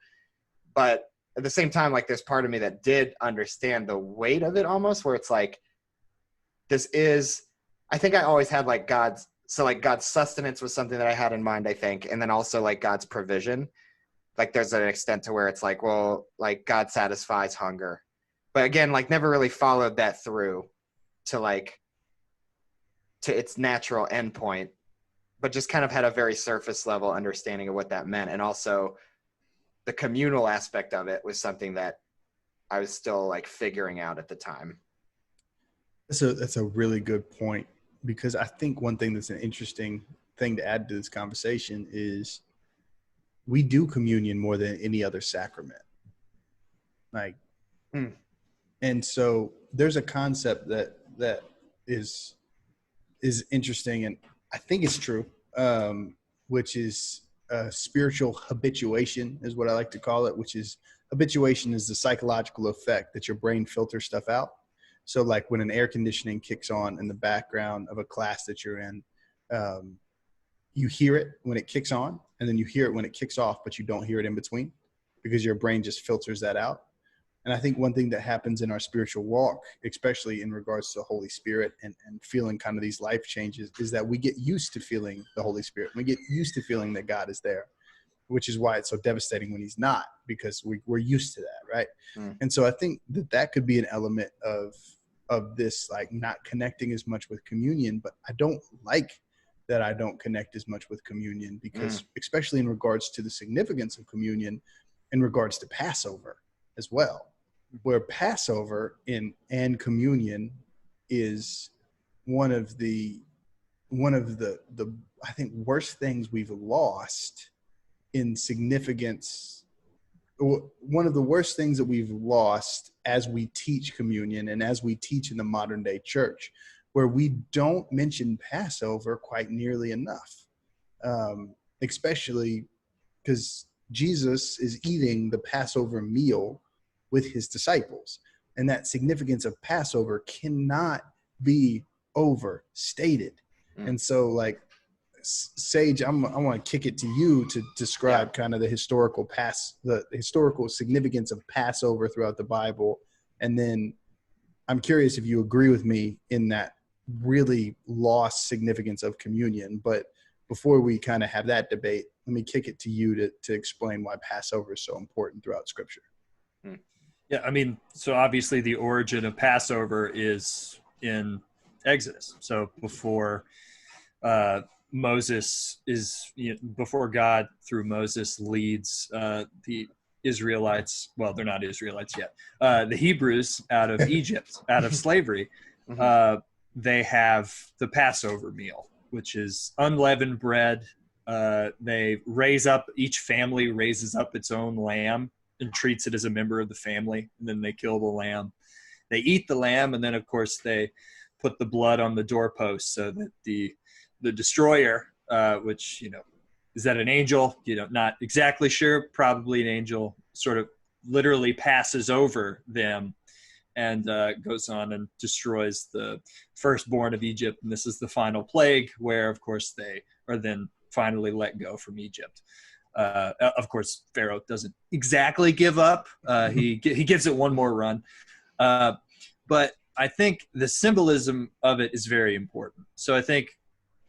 But at the same time, like, there's part of me that did understand the weight of it almost, where it's like, I think I always had like God's sustenance was something that I had in mind, I think. And then also like God's provision. Like, there's an extent to where it's like, well, like, God satisfies hunger. But again, like, never really followed that through to its natural endpoint, but just kind of had a very surface level understanding of what that meant. And also the communal aspect of it was something that I was still like figuring out at the time. That's a really good point, because I think one thing that's an interesting thing to add to this conversation is we do communion more than any other sacrament. Like, and so there's a concept that is interesting, and I think it's true, which is spiritual habituation, is what I like to call it, which is habituation is the psychological effect that your brain filters stuff out. So like when an air conditioning kicks on in the background of a class that you're in, you hear it when it kicks on, and then you hear it when it kicks off, but you don't hear it in between, because your brain just filters that out. And I think one thing that happens in our spiritual walk, especially in regards to the Holy Spirit and feeling kind of these life changes, is that we get used to feeling the Holy Spirit. We get used to feeling that God is there, which is why it's so devastating when he's not, because we're used to that, right? And so I think that could be an element of this, like, not connecting as much with communion. But I don't like that I don't connect as much with communion, because especially in regards to the significance of communion, in regards to Passover as well, where Passover and communion is one of the I think worst things we've lost in significance. One of the worst things that we've lost as we teach communion and as we teach in the modern day church, where we don't mention Passover quite nearly enough, especially because Jesus is eating the Passover meal with his disciples. And that significance of Passover cannot be overstated. And so, like, Sage, I want to kick it to you to describe kind of the historical significance of Passover throughout the Bible. And then I'm curious if you agree with me in that really lost significance of communion. But before we kind of have that debate, let me kick it to you to explain why Passover is so important throughout Scripture. Yeah, I mean, so obviously the origin of Passover is in Exodus. So before before God through Moses leads the Israelites, well, they're not Israelites yet, the Hebrews out of Egypt, out of slavery, they have the Passover meal, which is unleavened bread. Each family raises up its own lamb and treats it as a member of the family, and then they kill the lamb. They eat the lamb, and then, of course, they put the blood on the doorpost so that the destroyer, which, is that an angel? Not exactly sure. Probably an angel, sort of literally passes over them and goes on and destroys the firstborn of Egypt. And this is the final plague where, of course, they are then finally let go from Egypt. Of course, Pharaoh doesn't exactly give up. He gives it one more run. But I think the symbolism of it is very important. So I think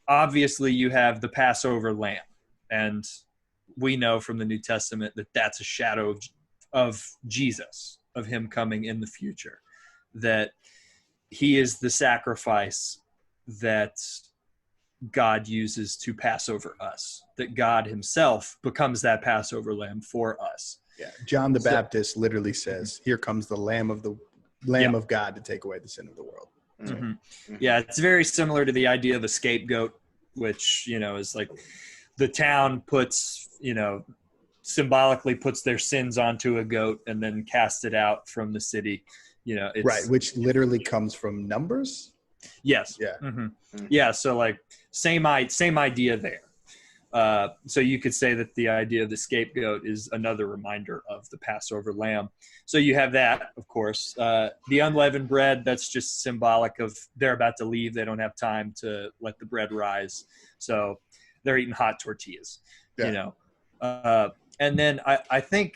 obviously you have the Passover lamb, and we know from the New Testament that that's a shadow of Jesus, of him coming in the future, that he is the sacrifice that God uses to pass over us, that God himself becomes that Passover lamb for us. Yeah, John the Baptist literally says, "Here comes the Lamb of God to take away the sin of the world." Yeah, it's very similar to the idea of a scapegoat, which, is like the town symbolically puts their sins onto a goat and then casts it out from the city. It's, which literally comes from Numbers. Yes. Yeah. Yeah. So like same idea there. So you could say that the idea of the scapegoat is another reminder of the Passover lamb. So you have that, of course. The unleavened bread, that's just symbolic of they're about to leave. They don't have time to let the bread rise. So they're eating hot tortillas, and then I think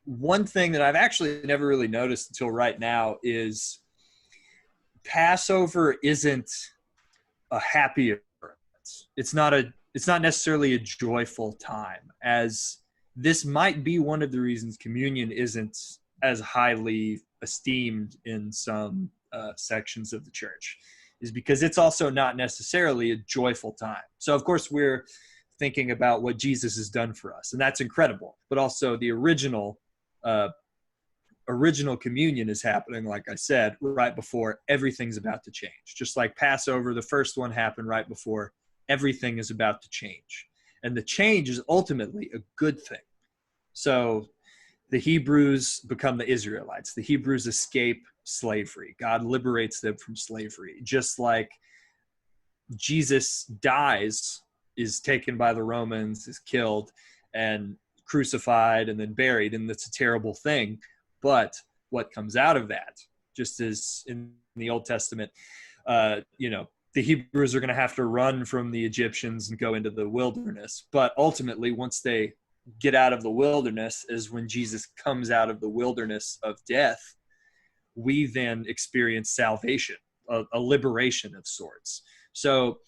one thing that I've actually never really noticed until right now is Passover isn't a happy occurrence. It's not necessarily a joyful time, as this might be one of the reasons communion isn't as highly esteemed in some sections of the church, is because it's also not necessarily a joyful time. So of course we're thinking about what Jesus has done for us, and that's incredible, but also the original communion is happening, like I said, right before everything's about to change. Just like Passover, the first one happened right before everything is about to change. And the change is ultimately a good thing. So the Hebrews become the Israelites. The Hebrews escape slavery. God liberates them from slavery. Just like Jesus dies, is taken by the Romans, is killed and crucified and then buried, and that's a terrible thing. But what comes out of that, just as in the Old Testament, the Hebrews are going to have to run from the Egyptians and go into the wilderness. But ultimately, once they get out of the wilderness, is when Jesus comes out of the wilderness of death, we then experience salvation, a liberation of sorts. So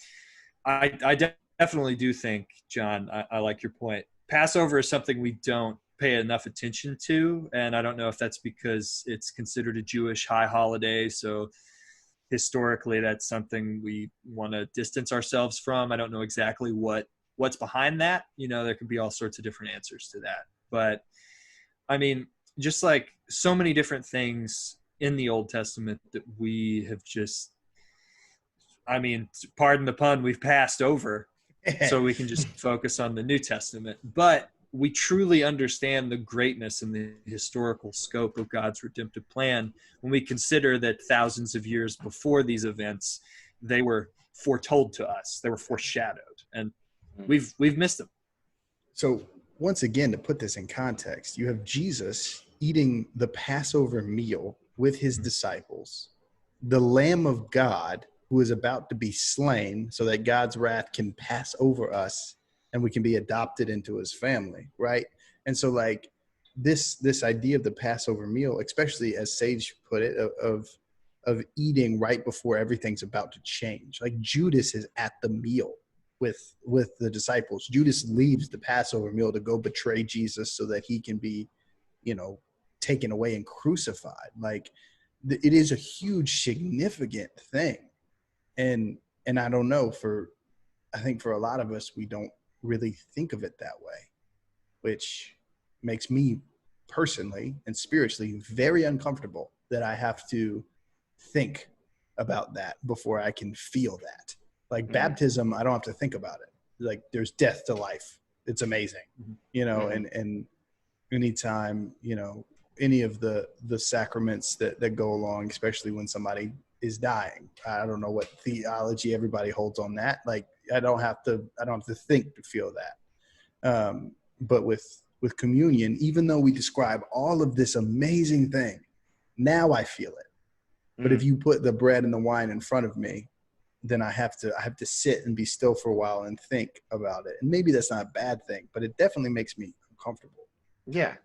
I definitely do think, John, I like your point. Passover is something we don't pay enough attention to, and I don't know if that's because it's considered a Jewish high holiday, so historically that's something we want to distance ourselves from. I don't know exactly what's behind that. There could be all sorts of different answers to that. But I mean, just like so many different things in the Old Testament that we have just, I mean, pardon the pun, we've passed over so we can just focus on the New Testament. But we truly understand the greatness and the historical scope of God's redemptive plan when we consider that thousands of years before these events, they were foretold to us. They were foreshadowed, and we've missed them. So once again, to put this in context, you have Jesus eating the Passover meal with his disciples, the Lamb of God who is about to be slain so that God's wrath can pass over us and we can be adopted into his family, right? And so like this idea of the Passover meal, especially as Sage put it, of eating right before everything's about to change. Like Judas is at the meal with the disciples. Judas leaves the Passover meal to go betray Jesus so that he can be, taken away and crucified. Like it is a huge, significant thing. And I don't know, I think for a lot of us, we don't really think of it that way, which makes me personally and spiritually very uncomfortable that I have to think about that before I can feel that. Like baptism, I don't have to think about it. Like there's death to life. It's amazing, and anytime, any of the sacraments that go along, especially when somebody is dying. I don't know what theology everybody holds on that. Like I don't have to think to feel that. But with communion, even though we describe all of this amazing thing, now I feel it. But if you put the bread and the wine in front of me, then I have to sit and be still for a while and think about it. And maybe that's not a bad thing, but it definitely makes me uncomfortable. Yeah.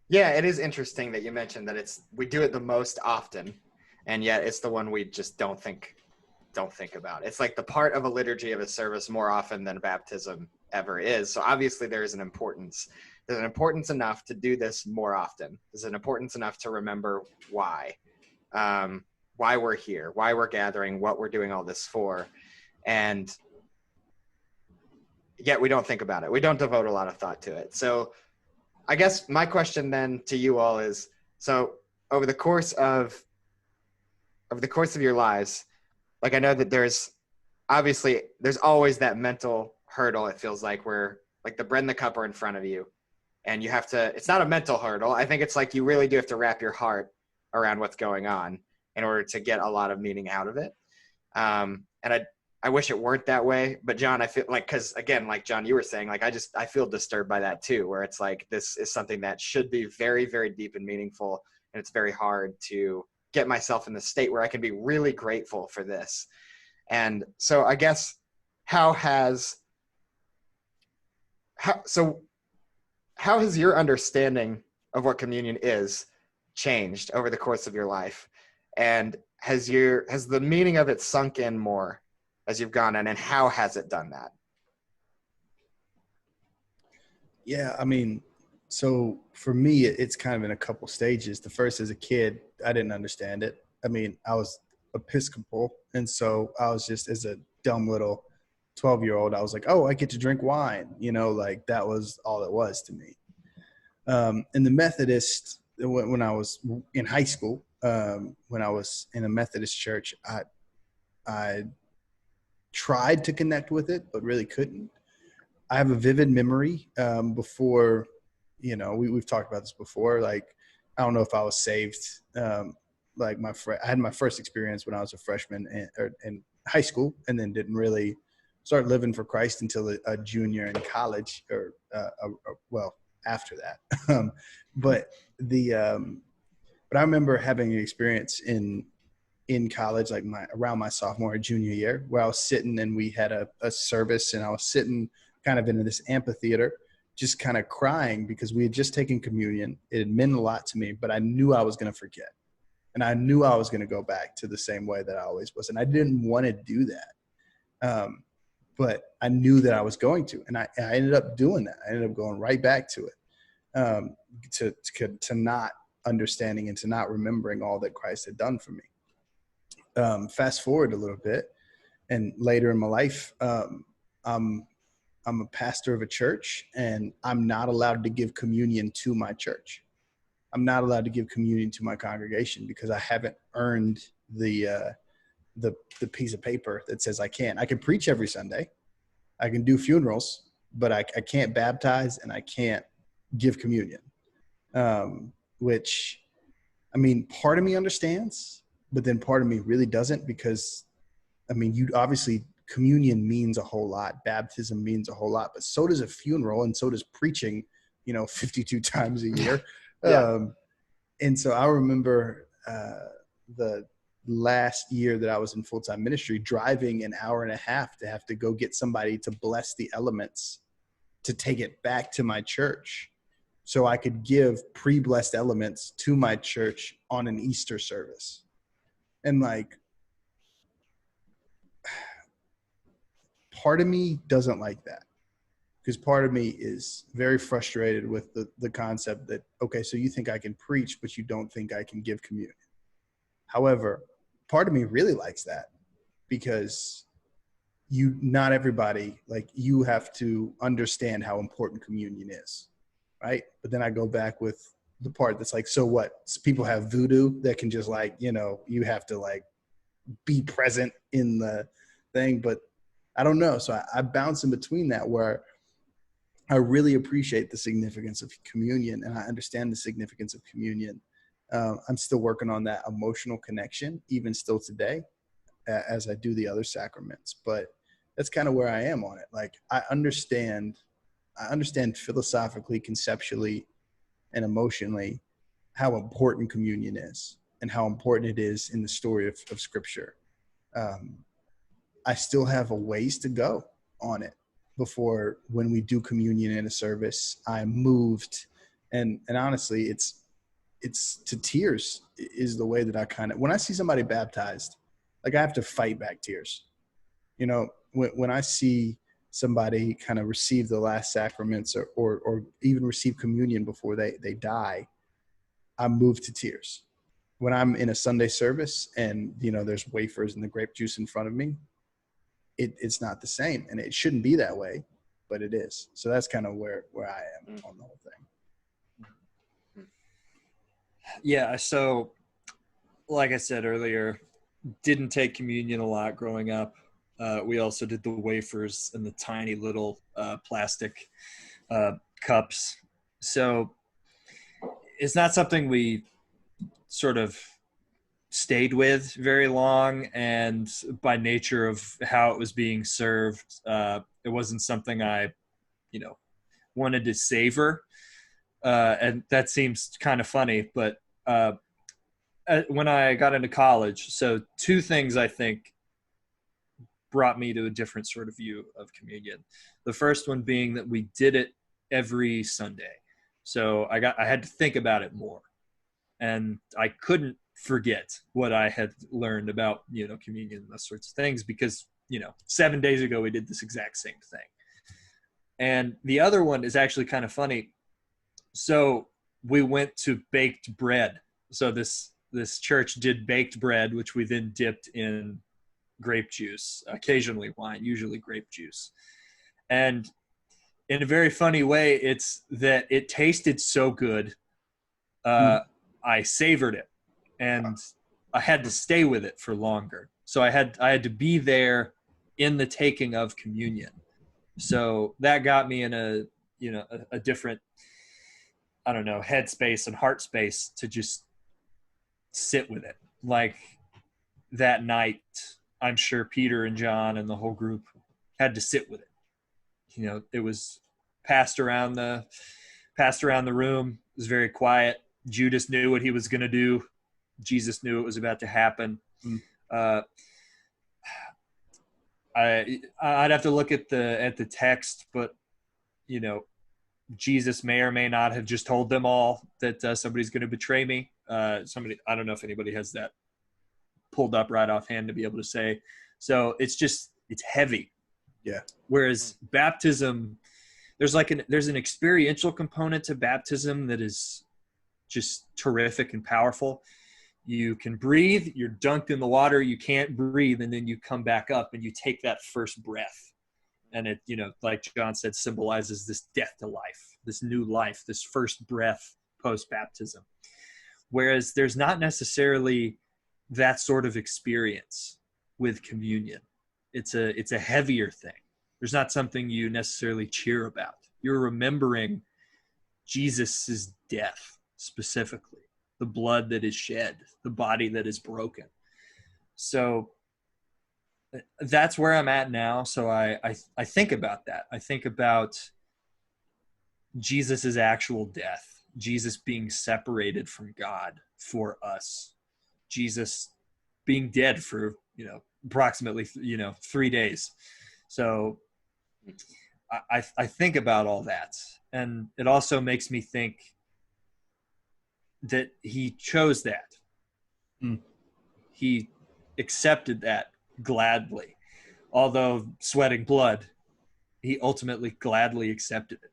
Yeah, it is interesting that you mentioned that we do it the most often, and yet it's the one we just don't think about. It's like the part of a liturgy of a service more often than baptism ever is. So obviously there is an importance. There's an importance enough to do this more often. There's an importance enough to remember why we're here, why we're gathering, what we're doing all this for. And yet we don't think about it. We don't devote a lot of thought to it. So I guess my question then to you all is, so over the course of your lives, like I know that there's always that mental hurdle. It feels like where like the bread and the cup are in front of you and you have to, it's not a mental hurdle. I think it's like you really do have to wrap your heart around what's going on in order to get a lot of meaning out of it. And I wish it weren't that way, but John, I feel like, cause again, like John, you were saying, like, I feel disturbed by that too, where it's like, this is something that should be very, very deep and meaningful. And it's very hard to get myself in the state where I can be really grateful for this. And so I guess how has your understanding of what communion is changed over the course of your life? And has the meaning of it sunk in more as you've gone in, and how has it done that? Yeah, I mean, so for me, it's kind of in a couple stages. The first, as a kid, I didn't understand it. I mean, I was Episcopal, and so I was just, as a dumb little 12-year-old, I was like, oh, I get to drink wine. Like that was all it was to me. In the Methodist, when I was in high school, when I was in a Methodist church, I tried to connect with it, but really couldn't. I have a vivid memory before, we've talked about this before. Like, I don't know if I was saved. Like I had my first experience when I was a freshman in high school, and then didn't really start living for Christ until a junior in college, or after that. But I remember having an experience in college, like around my sophomore or junior year, where I was sitting and we had a service, and I was sitting kind of in this amphitheater, just kind of crying because we had just taken communion. It had meant a lot to me, but I knew I was going to forget. And I knew I was going to go back to the same way that I always was. And I didn't want to do that. But I knew that I was going to. And I ended up doing that. I ended up going right back to it, to not understanding and to not remembering all that Christ had done for me. Fast forward a little bit, and later in my life, I'm a pastor of a church, and I'm not allowed to give communion to my church. I'm not allowed to give communion to my congregation because I haven't earned the piece of paper that says I can. I can preach every Sunday. I can do funerals, but I can't baptize and I can't give communion. Which, I mean, part of me understands, but then part of me really doesn't, because, I mean, you obviously, communion means a whole lot. Baptism means a whole lot, but so does a funeral, and so does preaching, 52 times a year. Yeah. And so I remember the last year that I was in full-time ministry, driving an hour and a half to have to go get somebody to bless the elements to take it back to my church so I could give pre-blessed elements to my church on an Easter service. And like, part of me doesn't like that, because part of me is very frustrated with the concept that, okay, so you think I can preach, but you don't think I can give communion. However, part of me really likes that, because not everybody, like, you have to understand how important communion is, right? But then I go back with the part that's like, so what? So people have voodoo that can just like, you have to like be present in the thing, but I don't know. So I bounce in between that, where I really appreciate the significance of communion, and I understand the significance of communion. I'm still working on that emotional connection, even still today, as I do the other sacraments. But that's kind of where I am on it. Like, I understand philosophically, conceptually, and emotionally how important communion is and how important it is in the story of Scripture. I still have a ways to go on it before, when we do communion in a service, I'm moved. And honestly, it's to tears is the way that I kind of, when I see somebody baptized, like, I have to fight back tears. When I see somebody kind of receive the last sacraments or even receive communion before they die, I'm moved to tears. When I'm in a Sunday service and, there's wafers and the grape juice in front of me, it's not the same, and it shouldn't be that way, but it is. So that's kind of where I am on the whole thing. Yeah. So, like I said earlier, didn't take communion a lot growing up. We also did the wafers in the tiny little plastic cups. So it's not something we sort of stayed with very long, and by nature of how it was being served, it wasn't something I, wanted to savor. And that seems kind of funny, but when I got into college, so two things I think brought me to a different sort of view of communion. The first one being that we did it every Sunday. So I had to think about it more, and I couldn't forget what I had learned about, communion and those sorts of things, because, 7 days ago we did this exact same thing. And the other one is actually kind of funny. So we went to baked bread. So this church did baked bread, which we then dipped in grape juice, occasionally wine, usually grape juice. And in a very funny way, it's that it tasted so good. I savored it, and I had to stay with it for longer. So I had to be there in the taking of communion. So that got me in a different, I don't know, headspace and heart space to just sit with it. Like, that night, I'm sure Peter and John and the whole group had to sit with it. It was passed around the room. It was very quiet. Judas knew what he was going to do. Jesus knew it was about to happen. I'd have to look at the text, but Jesus may or may not have just told them all that somebody's going to betray me. I don't know if anybody has that pulled up right offhand to be able to say. So it's heavy. Yeah. Whereas baptism, there's an experiential component to baptism that is just terrific and powerful. You can breathe, you're dunked in the water, you can't breathe, and then you come back up and you take that first breath. And it, like John said, symbolizes this death to life, this new life, this first breath post-baptism. Whereas there's not necessarily that sort of experience with communion. It's a heavier thing. There's not something you necessarily cheer about. You're remembering Jesus's death specifically, the blood that is shed, the body that is broken. So that's where I'm at now. So I think about that. I think about Jesus's actual death, Jesus being separated from God for us, Jesus being dead for, approximately, 3 days. So I think about all that. And it also makes me think that he chose that. He accepted that gladly. Although sweating blood, he ultimately gladly accepted it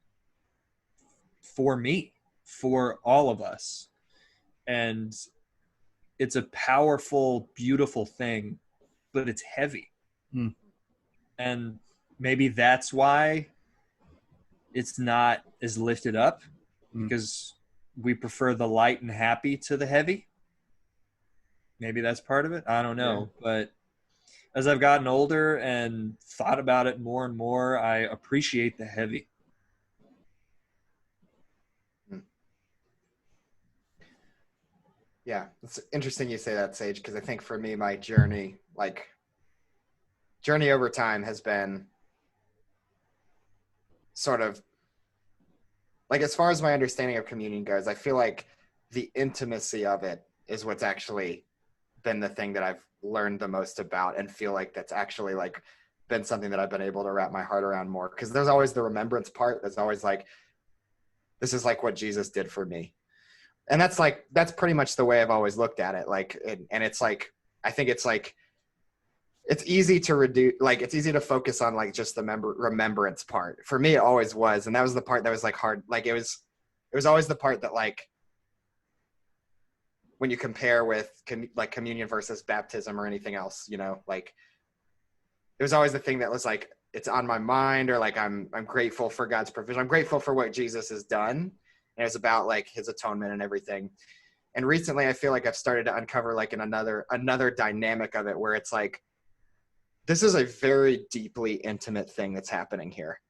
for me, for all of us. And it's a powerful, beautiful thing, but it's heavy. And maybe that's why it's not as lifted up, because we prefer the light and happy to the heavy. Maybe that's part of it. I don't know. Yeah. But as I've gotten older and thought about it more and more, I appreciate the heavy. Yeah, it's interesting you say that, Sage, because I think for me, my journey over time has been sort of like, as far as my understanding of communion goes, I feel like the intimacy of it is what's actually been the thing that I've learned the most about, and feel like that's actually like been something that I've been able to wrap my heart around more. Because there's always the remembrance part. There's always like, this is like what Jesus did for me. And that's pretty much the way I've always looked at it. Like, and it's like, I think it's like, it's easy to reduce, like, it's easy to focus on like just the remembrance part. For me, it always was. And that was the part that was like hard. Like it was always the part that, like, when you compare with like communion versus baptism or anything else, like it was always the thing that was like, it's on my mind, or like, I'm grateful for God's provision. I'm grateful for what Jesus has done. And it was about like his atonement and everything. And recently I feel like I've started to uncover like another dynamic of it, where it's like, this is a very deeply intimate thing that's happening here,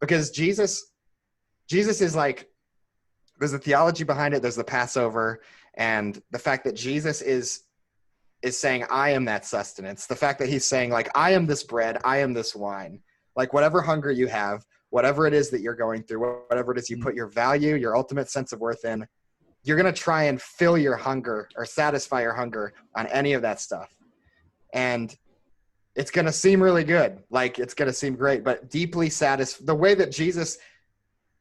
because Jesus is like, there's the theology behind it. There's the Passover, and the fact that Jesus is saying, I am that sustenance. The fact that he's saying like, I am this bread, I am this wine, like whatever hunger you have, whatever it is that you're going through, whatever it is you put your value, your ultimate sense of worth in, you're going to try and fill your hunger or satisfy your hunger on any of that stuff. And it's going to seem really good. Like, it's going to seem great, but deeply the way that Jesus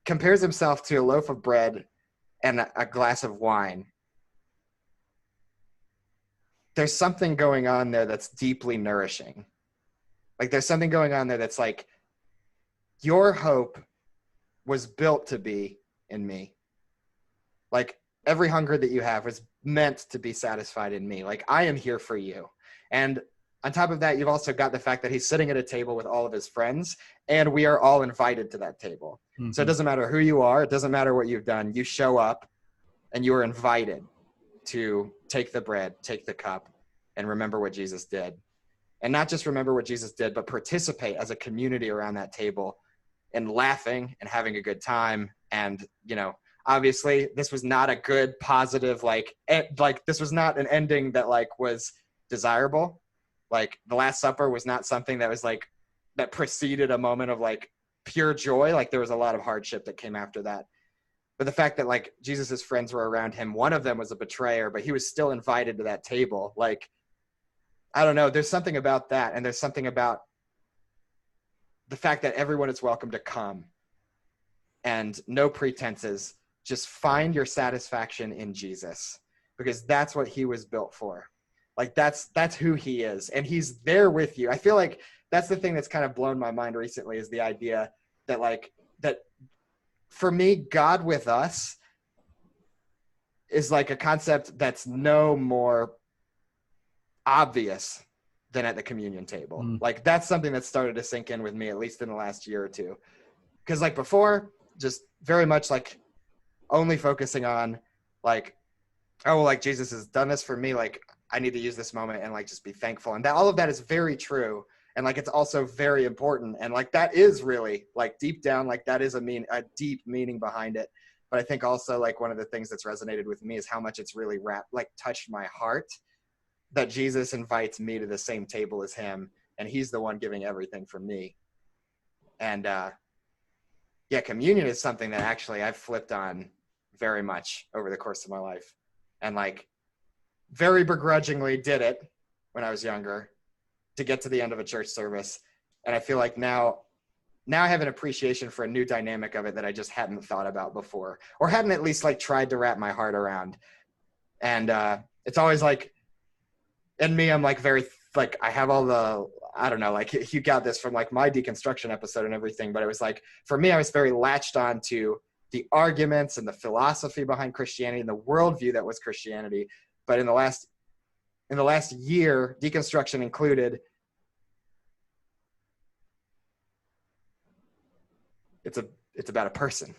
compares himself to a loaf of bread and a glass of wine, there's something going on there that's deeply nourishing. Like, there's something going on there that's like, your hope was built to be in me. Like, every hunger that you have was meant to be satisfied in me. Like, I am here for you. And on top of that, you've also got the fact that he's sitting at a table with all of his friends, and we are all invited to that table. Mm-hmm. So it doesn't matter who you are. It doesn't matter what you've done. You show up and you are invited to take the bread, take the cup, and remember what Jesus did. And not just remember what Jesus did, but participate as a community around that table and laughing and having a good time. And, obviously this was not a good, positive, this was not an ending that was desirable. Like, the Last Supper was not something that was that preceded a moment of pure joy. Like, there was a lot of hardship that came after that. But the fact that Jesus's friends were around him, one of them was a betrayer, but he was still invited to that table. I don't know. There's something about that. And there's something about the fact that everyone is welcome to come, and no pretenses. Just find your satisfaction in Jesus, because that's what he was built for. That's who he is, and he's there with you. I feel like that's the thing that's kind of blown my mind recently, is the idea that that for me, God with us is like a concept that's no more obvious than at the communion table. Like that's something that started to sink in with me, at least in the last year or two. Because like before, just very much like only focusing on like, oh, like Jesus has done this for me. Like I need to use this moment and like just be thankful. And that all of that is very true. And like it's also very important. And like that is really like deep down, like that is a deep meaning behind it. But I think also like one of the things that's resonated with me is how much it's really touched my heart that Jesus invites me to the same table as him, and he's the one giving everything for me. And yeah, communion is something that actually I've flipped on very much over the course of my life, and like very begrudgingly did it when I was younger to get to the end of a church service. And I feel like now I have an appreciation for a new dynamic of it that I just hadn't thought about before, or hadn't at least like tried to wrap my heart around. And it's always like, in me, I'm like very like I have all the, I don't know, like you got this from like my deconstruction episode and everything, but it was like for me I was very latched on to the arguments and the philosophy behind Christianity and the worldview that was Christianity. But in the last year, deconstruction included, it's about a person.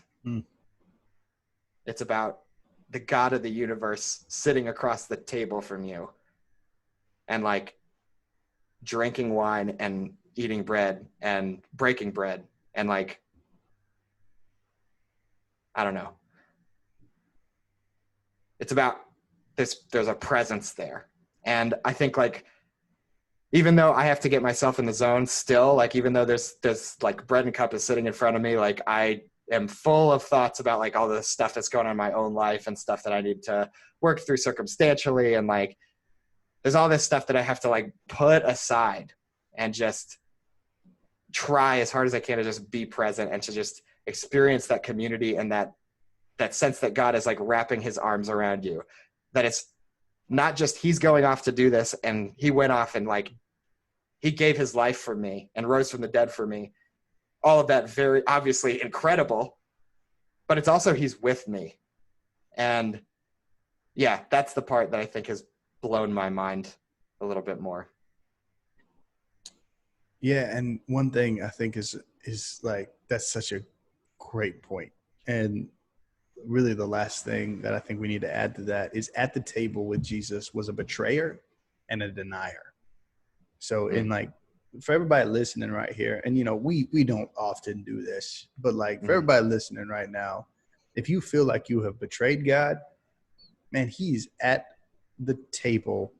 It's about the God of the universe sitting across the table from you and like drinking wine and eating bread and breaking bread. And like, I don't know. It's about this, there's a presence there. And I think like, even though I have to get myself in the zone still, like, even though there's like bread and cup is sitting in front of me, like I am full of thoughts about like all the stuff that's going on in my own life and stuff that I need to work through circumstantially. And like, there's all this stuff that I have to like put aside and just try as hard as I can to just be present and to just experience that community and that sense that God is like wrapping his arms around you, that it's not just he's going off to do this and he went off and like he gave his life for me and rose from the dead for me. All of that very obviously incredible, but it's also he's with me. And yeah, that's the part that I think has blown my mind a little bit more. Yeah, and one thing I think is like that's such a great point. And really the last thing that I think we need to add to that is at the table with Jesus was a betrayer and a denier. So in like for everybody listening right here, and you know, we don't often do this, but like for everybody listening right now, if you feel like you have betrayed God, man, he's at the table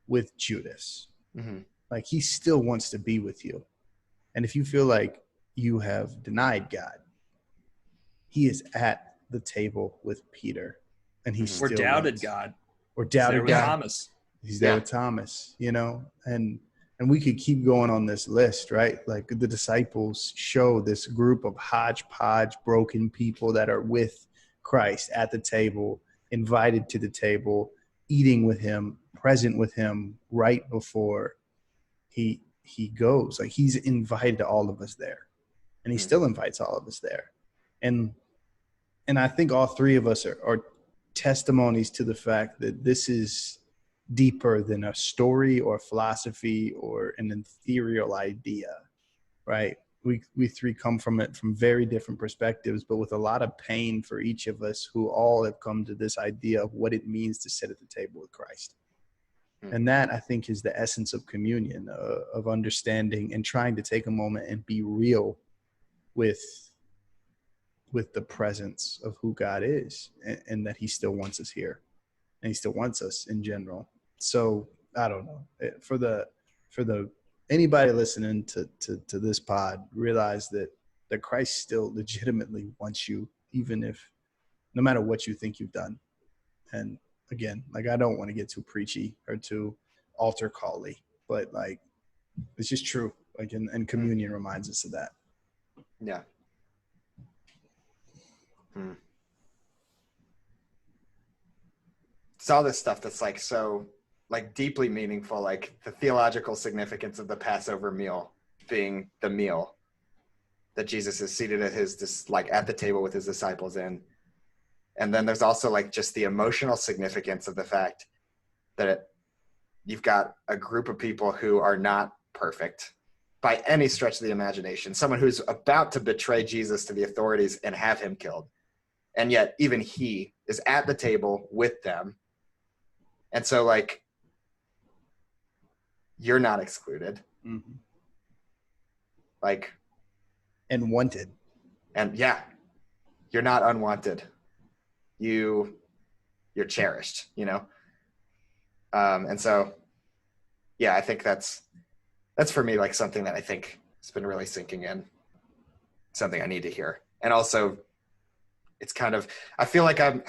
with Judas. Like he still wants to be with you. And if you feel like you have denied God, he is at the table with Peter, and he still doubted God. Or doubted God. Thomas. He's there with Thomas, you know, and we could keep going on this list, right? Like the disciples show this group of hodgepodge, broken people that are with Christ at the table, invited to the table, eating with him, present with him right before he goes. Like he's invited all of us there, and he still invites all of us there. And I think all three of us are testimonies to the fact that this is deeper than a story or philosophy or an ethereal idea, right? We three come from it from very different perspectives, but with a lot of pain for each of us who all have come to this idea of what it means to sit at the table with Christ. And that, I think, is the essence of communion, of understanding and trying to take a moment and be real with the presence of who God is, and that he still wants us here, and he still wants us in general. So I don't know, for the anybody listening to this pod, realize that Christ still legitimately wants you, even if no matter what you think you've done. And again, like, I don't want to get too preachy or too altar call-y, but like, it's just true. Like, and communion reminds us of that. Yeah. It's all this stuff that's like so like deeply meaningful, like the theological significance of the Passover meal being the meal that Jesus is seated at his like at the table with his disciples in, And then there's also like just the emotional significance of the fact that you've got a group of people who are not perfect by any stretch of the imagination. Someone who's about to betray Jesus to the authorities and have him killed. And yet even he is at the table with them. And so like, you're not excluded. Mm-hmm. Like, and wanted. And yeah, you're not unwanted. You're cherished, you know? And so, yeah, I think that's for me, like something that I think has been really sinking in, something I need to hear. And also it's kind of, I feel like I'm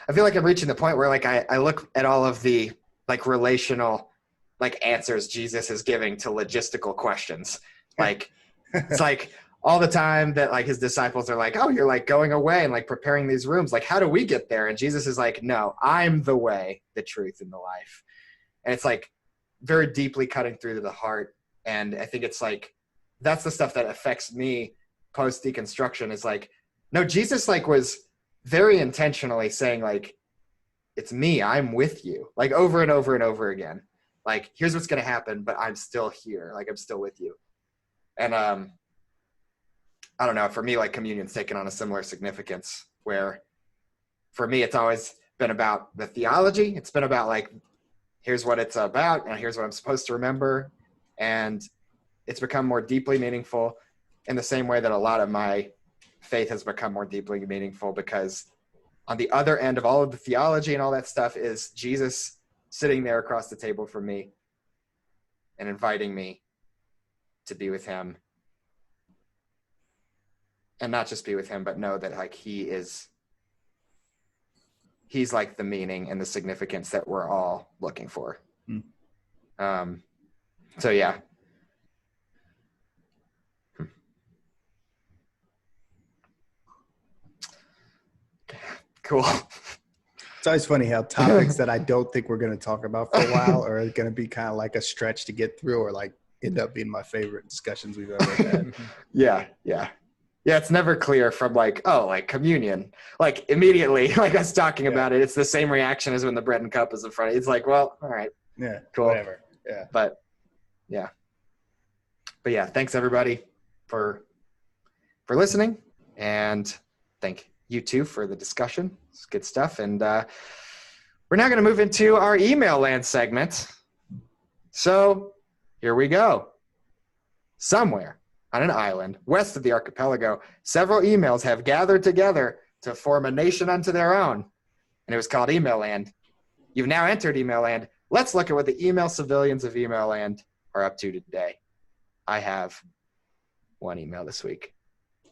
reaching the point where like, I look at all of the like relational, like answers Jesus is giving to logistical questions. Like, it's like, all the time that like his disciples are like, oh, you're like going away and like preparing these rooms. Like, how do we get there? And Jesus is like, no, I'm the way, the truth, and the life. And it's like very deeply cutting through to the heart. And I think it's like, that's the stuff that affects me post deconstruction is like, no, Jesus like was very intentionally saying like, it's me, I'm with you, like over and over and over again. Like, here's what's going to happen, but I'm still here. Like, I'm still with you. And, I don't know, for me, like communion's taken on a similar significance where for me, it's always been about the theology. It's been about like, here's what it's about and here's what I'm supposed to remember. And it's become more deeply meaningful in the same way that a lot of my faith has become more deeply meaningful, because on the other end of all of the theology and all that stuff is Jesus sitting there across the table from me and inviting me to be with him. And not just be with him, but know that like he's like the meaning and the significance that we're all looking for. So yeah. Cool. It's always funny how topics that I don't think we're going to talk about for a while are going to be kind of like a stretch to get through, or like end up being my favorite discussions we've ever had. Yeah, it's never clear from like, oh, like communion, like immediately, like us talking about it, it's the same reaction as when the bread and cup is in front of you. It's like, well, all right. Yeah, cool. Whatever. Yeah. But yeah, thanks everybody for listening, and thank you too for the discussion. It's good stuff. And we're now going to move into our email land segment. So here we go. Somewhere on an island west of the archipelago, several emails have gathered together to form a nation unto their own, and it was called Email Land. You've now entered Email Land. Let's look at what the email civilians of Email Land are up to today. I have one email this week,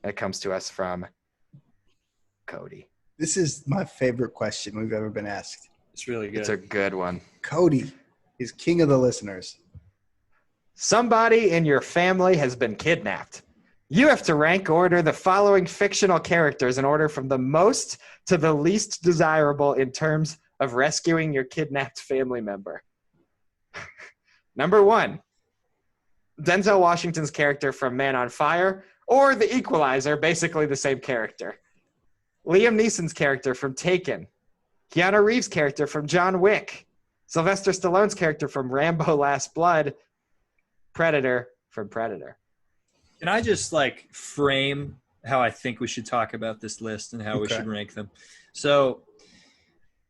and it comes to us from Cody. This is my favorite question we've ever been asked. It's really good. It's a good one. Cody is king of the listeners. Somebody in your family has been kidnapped. You have to rank order the following fictional characters in order from the most to the least desirable in terms of rescuing your kidnapped family member. Number 1, Denzel Washington's character from Man on Fire, or The Equalizer, basically the same character. Liam Neeson's character from Taken. Keanu Reeves' character from John Wick. Sylvester Stallone's character from Rambo Last Blood. Predator from Predator. Can I just like frame how I think we should talk about this list and how we should rank them? So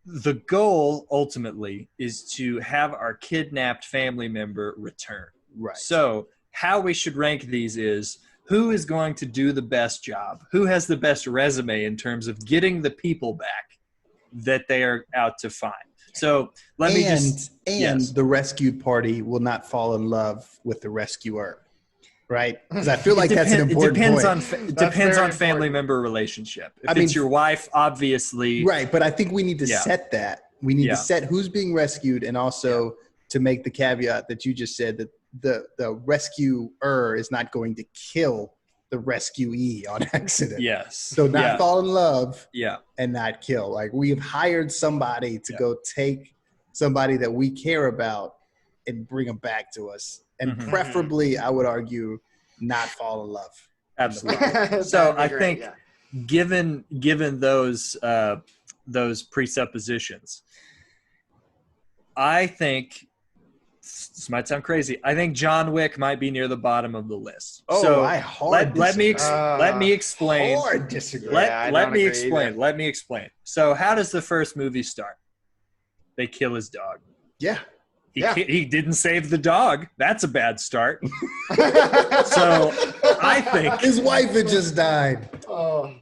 the goal ultimately is to have our kidnapped family member return. Right. So how we should rank these is who is going to do the best job? Who has the best resume in terms of getting the people back that they are out to find? So the rescued party will not fall in love with the rescuer, right? Because I feel like that's an important point. It depends on family member relationship. If it's your wife, obviously. Right, but I think we need to set that. We need to set who's being rescued, and also to make the caveat that you just said that the rescuer is not going to kill the rescuee on accident. Yes. So not fall in love and not kill. Like, we've hired somebody to go take somebody that we care about and bring them back to us. And preferably, I would argue, not fall in love. Absolutely. So I think given those those presuppositions, I think this might sound crazy. I think John Wick might be near the bottom of the list. Oh, so I hard let me disagree. explain. Hard disagree. Let me explain. Let me explain. So how does the first movie start? They kill his dog. Yeah. He didn't save the dog. That's a bad start. So I think His wife had just died. Oh.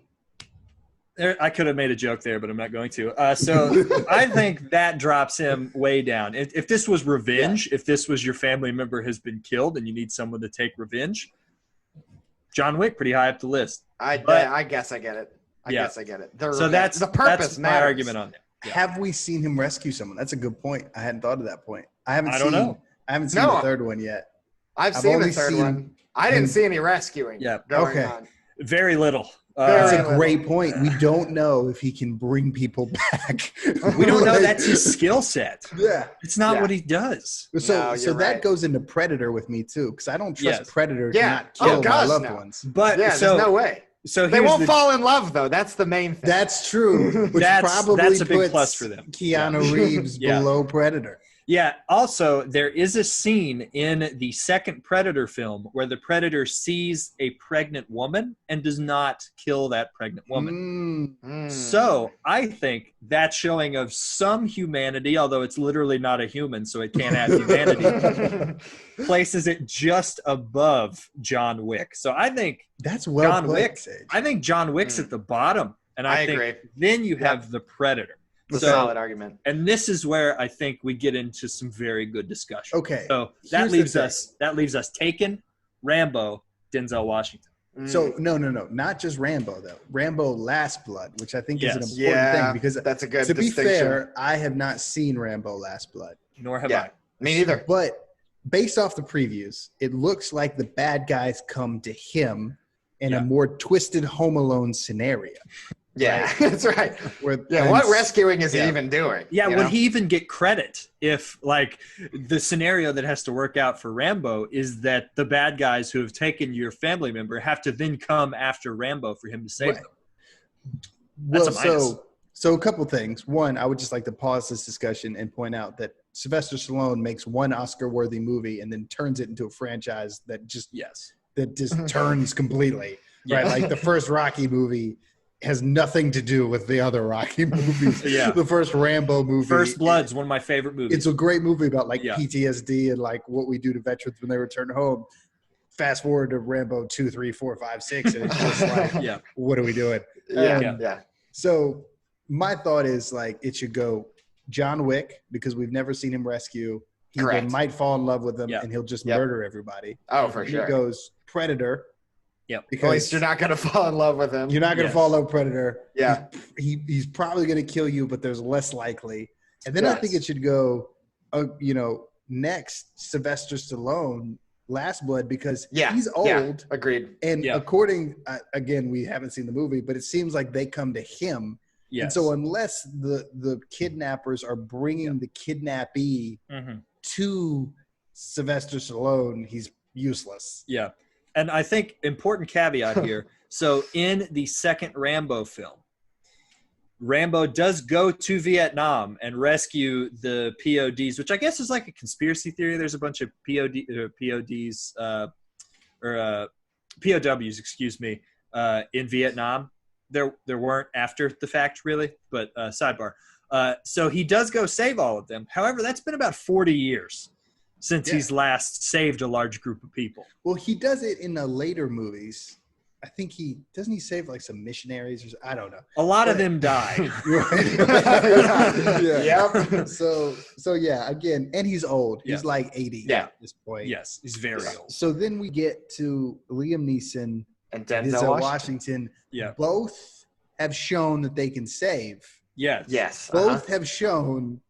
I could have made a joke there, but I'm not going to. So I think that drops him way down. If this was revenge, if this was your family member has been killed and you need someone to take revenge, John Wick pretty high up the list. I guess I get it. I guess I get it. So that's the purpose. That's my argument on that. Yeah. Have we seen him rescue someone? That's a good point. I hadn't thought of that point. I don't know. I haven't seen the third one yet. I've seen the third one. I didn't see any rescuing. Yeah. Going on. Very little. That's a great point. We don't know if he can bring people back. We don't know that's his skill set. Yeah. It's not what he does. So that goes into Predator with me too, because I don't trust Predator to not kill my loved ones. But there's no way. So they won't fall in love though. That's the main thing. That's true. Which that's a big plus for them. Keanu Reeves below Predator. Yeah. Also, there is a scene in the second Predator film where the Predator sees a pregnant woman and does not kill that pregnant woman. So I think that showing of some humanity, although it's literally not a human, so it can't have humanity, places it just above John Wick. So I think that's John Wick. I think John Wick's at the bottom, and I think agree. Then you have the Predator. It's a solid argument. And this is where I think we get into some very good discussion. Okay. So that leaves us Taken, Rambo, Denzel Washington. So no, not just Rambo though. Rambo Last Blood, which I think is an important thing because that's a good to distinction. be fair, I have not seen Rambo Last Blood. Nor have I. Me neither. But based off the previews, it looks like the bad guys come to him in a more twisted Home Alone scenario. Yeah, right? That's right. What rescuing is he even doing? Yeah, would he even get credit if, like, the scenario that has to work out for Rambo is that the bad guys who have taken your family member have to then come after Rambo for him to save them? That's a minus. So a couple things. One, I would just like to pause this discussion and point out that Sylvester Stallone makes one Oscar-worthy movie and then turns it into a franchise that just turns completely. Right, like the first Rocky movie has nothing to do with the other Rocky movies. The first Rambo movie. First Blood's one of my favorite movies. It's a great movie about like PTSD and like what we do to veterans when they return home. Fast forward to Rambo 2, 3, 4, 5, 6, and it's just like, what are we doing? So my thought is like it should go John Wick because we've never seen him rescue. He might fall in love with them and he'll just murder everybody. Oh, for sure. He goes Predator. Yep. Because at least you're not going to fall in love with him. You're not going to fall in love with Predator. Yeah. He's probably going to kill you, but there's less likely. And then I think it should go, next, Sylvester Stallone, Last Blood, because he's old. Yeah. Agreed. And according, again, we haven't seen the movie, but it seems like they come to him. Yes. And so unless the kidnappers are bringing the kidnappee to Sylvester Stallone, he's useless. Yeah. And I think important caveat here. So in the second Rambo film, Rambo does go to Vietnam and rescue the PODs, which I guess is like a conspiracy theory. There's a bunch of PODs, POWs, excuse me, in Vietnam. There weren't after the fact, really, but sidebar. So he does go save all of them. However, that's been about 40 years since he's last saved a large group of people. Well, he does it in the later movies. I think he save like some missionaries or I don't know. A lot of them die. So again, and he's old. He's like 80 at this point. Yes, he's very old. So then we get to Liam Neeson and Denzel Washington. Yeah. Both have shown that they can save. Yes. Both have shown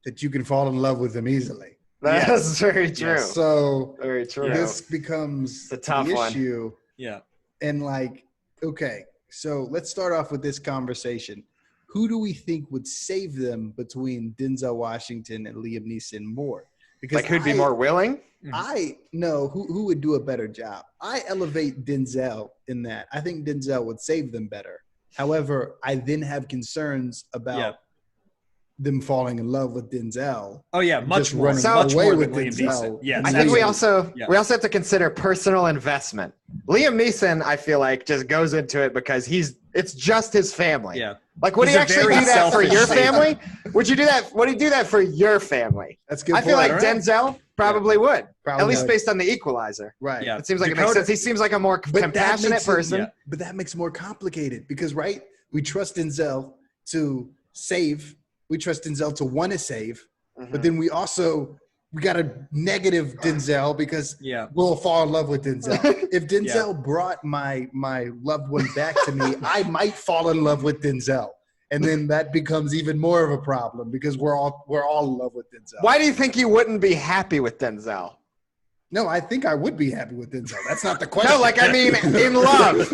that you can fall in love with them easily. That's very true. Yes. So very true. This becomes the tough issue. One. Yeah. And like, okay, so let's start off with this conversation. Who do we think would save them between Denzel Washington and Liam Neeson more? Because like who'd be more willing? I know who would do a better job. I elevate Denzel in that. I think Denzel would save them better. However, I then have concerns about them falling in love with Denzel. Oh yeah, much just more. running Much away more with than Liam Denzel. Neeson. Yeah, I think we Liam. also have to consider personal investment. Liam Neeson, I feel like, just goes into it because it's just his family. Yeah. Like, would He's he a actually very do that for your selfish family? Would you do that? Would he do that for your family? That's a good. I feel like point. Denzel probably would. Probably At least would. based on the Equalizer. Right. Yeah. It seems like it Dakota- makes sense. He seems like a more compassionate person. But that makes it more complicated because, right, we trust Denzel to save. We trust Denzel to want to save. But then we got a negative Denzel because we'll fall in love with Denzel. If Denzel brought my loved one back to me, I might fall in love with Denzel. And then that becomes even more of a problem because we're all in love with Denzel. Why do you think you wouldn't be happy with Denzel? No, I think I would be happy with Denzel. That's not the question. No, like I mean in love.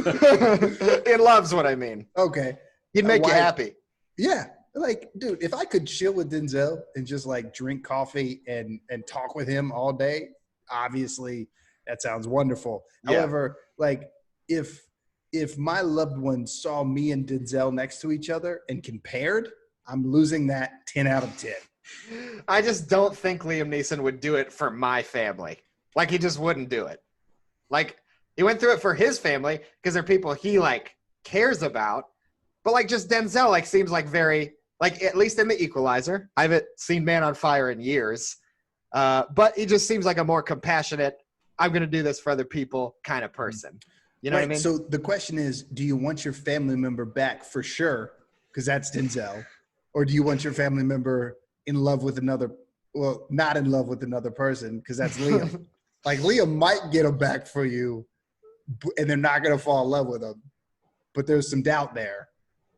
In love's what I mean. Okay. He'd make you happy. Yeah. Like, dude, if I could chill with Denzel and just like drink coffee and talk with him all day, obviously that sounds wonderful. Yeah. However, like if my loved one saw me and Denzel next to each other and compared, I'm losing that 10 out of 10. I just don't think Liam Neeson would do it for my family. Like, he just wouldn't do it. Like, he went through it for his family because they're people he like cares about. But like, just Denzel like seems like very. Like, at least in The Equalizer. I haven't seen Man on Fire in years. But he just seems like a more compassionate, I'm going to do this for other people kind of person. You know what I mean? So the question is, do you want your family member back for sure? Because that's Denzel. Or do you want your family member in love with another, well, not in love with another person? Because that's Liam. Like, Liam might get him back for you, and they're not going to fall in love with him. But there's some doubt there.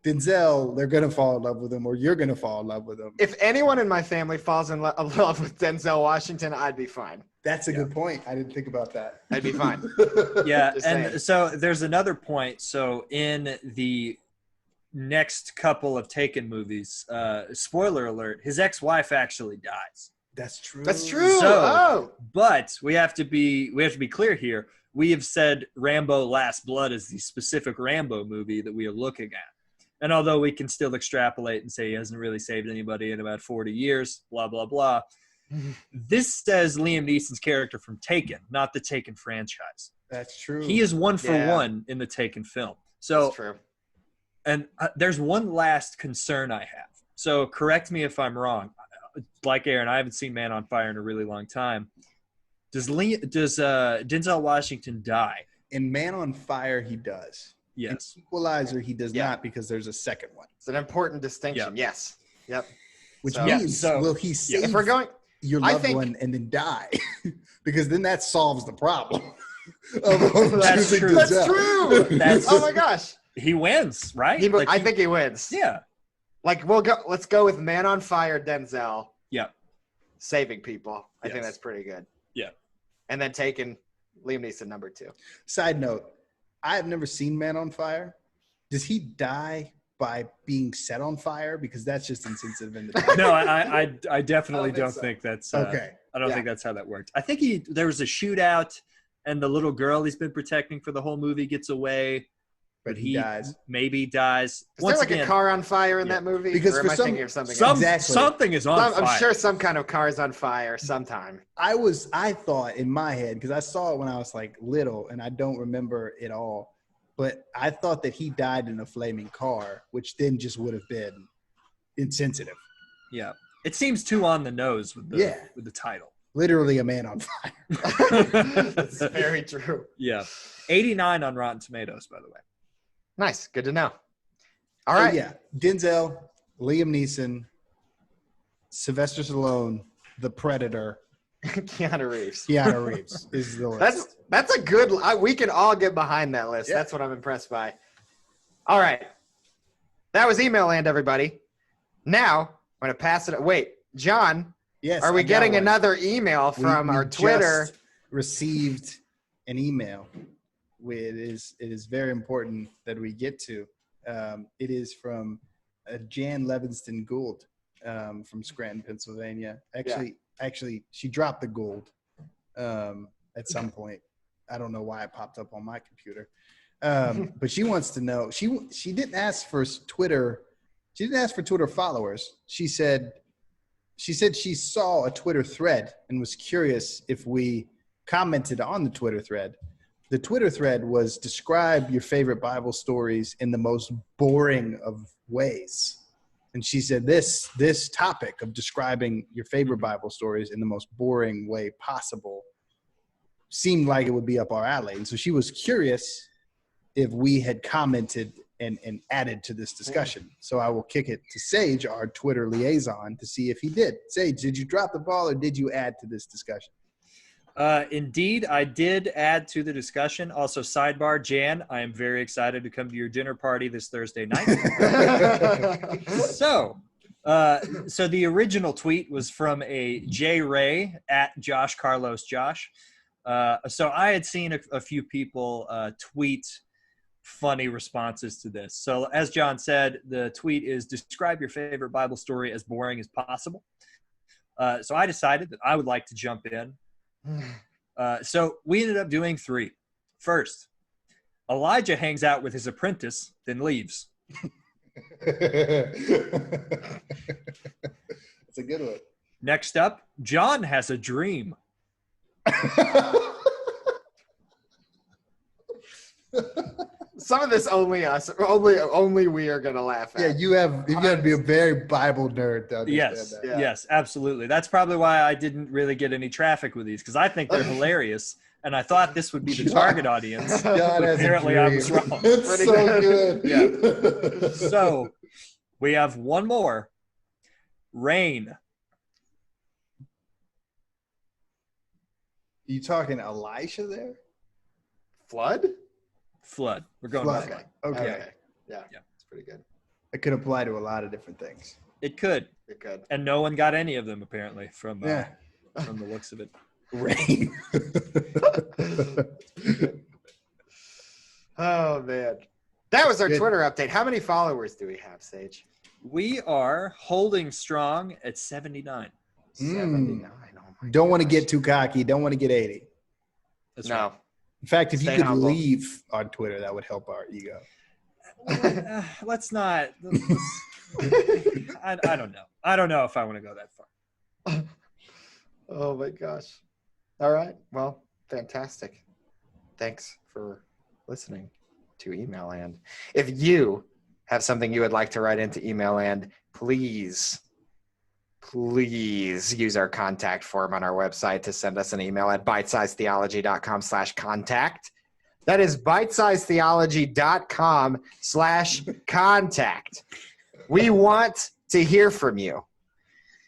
Denzel, they're going to fall in love with him, or you're going to fall in love with him. If anyone in my family falls in love with Denzel Washington, I'd be fine. That's a good point. I didn't think about that. I'd be fine. Yeah, Just and saying. so there's another point. So in the next couple of Taken movies, spoiler alert, his ex-wife actually dies. That's true. That's true. So, but we have to be clear here. We have said Rambo Last Blood is the specific Rambo movie that we are looking at. And although we can still extrapolate and say he hasn't really saved anybody in about 40 years, blah, blah, blah, this says Liam Neeson's character from Taken, not the Taken franchise. That's true. He is one for one in the Taken film. So, That's true. And there's one last concern I have. So correct me if I'm wrong. Like Aaron, I haven't seen Man on Fire in a really long time. Does Denzel Washington die? In Man on Fire, he does. Yes. In Equalizer, he does not because there's a second one. It's an important distinction. Yep. Yes. Yep. Which So- means, will he save If we're going, your I loved think- one and then die? Because then that solves the problem. of That's choosing true. that's Denzel. true. That's- Oh my gosh. He wins, right? I think he wins. Yeah. Like let's go with Man on Fire, Denzel. Yeah. Saving people. I think Yes. that's pretty good. Yeah. And then taking Liam Neeson number 2. Side note, I have never seen Man on Fire. Does he die by being set on fire? Because that's just insensitive in the No, I definitely I don't think don't so. think that's Okay. I don't think that's how that worked. I think there was a shootout and the little girl he's been protecting for the whole movie gets away. But he dies. Maybe dies. Is there like a car on fire in that movie? Because or am for I some- thinking of something else? Exactly. Something is on fire. I'm sure some kind of car is on fire sometime. I thought in my head, because I saw it when I was like little and I don't remember it all, but I thought that he died in a flaming car, which then just would have been insensitive. Yeah. It seems too on the nose with the title. Literally a man on fire. That's very true. Yeah. 89 on Rotten Tomatoes, by the way. Nice. Good to know. All So, right. yeah. Denzel, Liam Neeson, Sylvester Stallone, The Predator, Keanu Reeves. Keanu Reeves is the list. That's a good. We can all get behind that list. Yeah. That's what I'm impressed by. All right, that was email land, everybody. Now I'm gonna pass it. Wait, John, Yes. are we I got getting one. another email from We our Twitter? just received an email. It is very important that we get to. It is from Jan Levinston Gould from Scranton, Pennsylvania. Actually, she dropped the Gould at some point. I don't know why it popped up on my computer. But she wants to know. She didn't ask for Twitter. She didn't ask for Twitter followers. She said she saw a Twitter thread and was curious if we commented on the Twitter thread. The Twitter thread was describe your favorite Bible stories in the most boring of ways. And she said this topic of describing your favorite Bible stories in the most boring way possible seemed like it would be up our alley. And so she was curious if we had commented and added to this discussion. So I will kick it to Sage, our Twitter liaison, to see if he did. Sage, did you drop the ball or did you add to this discussion? Indeed, I did add to the discussion. Also, sidebar, Jan, I am very excited to come to your dinner party this Thursday night. So the original tweet was from a J Ray at Josh Carlos Josh. So I had seen a few people tweet funny responses to this. So as John said, the tweet is describe your favorite Bible story as boring as possible. So I decided that I would like to jump in. So we ended up doing 3. First, Elijah hangs out with his apprentice, then leaves. That's a good one. Next up, John has a dream. Some of this only us, only we are gonna laugh at. Yeah, you got to be a very Bible nerd to understand Yes, that. Yeah. yes, absolutely. That's probably why I didn't really get any traffic with these, because I think they're hilarious, and I thought this would be the target audience. God has a Apparently, I was dream. wrong. It's Pretty so good. good. Yeah. So we have one more. Rain. You talking Elisha there? Flood? Flood. We're going Flood. with flood. Okay. Yeah. Yeah. It's pretty good. It could apply to a lot of different things. It could. You're good. And no one got any of them, apparently, from Yeah. from the looks of it. Rain. Oh man. That was our Good. Twitter update. How many followers do we have, Sage? We are holding strong at 79. 79. Oh my Don't want to gosh. get too cocky. Don't want to get 80. That's No. In fact, if Stay you could humble. leave on Twitter, that would help our ego. right. Let's not. I don't know. I don't know if I want to go that far. Oh my gosh. All right. Well, fantastic. Thanks for listening to Email Land. If you have something you would like to write into Email Land, please use our contact form on our website to send us an email at bitesizetheology.com/contact. That is bitesizetheology.com/contact. We want to hear from you.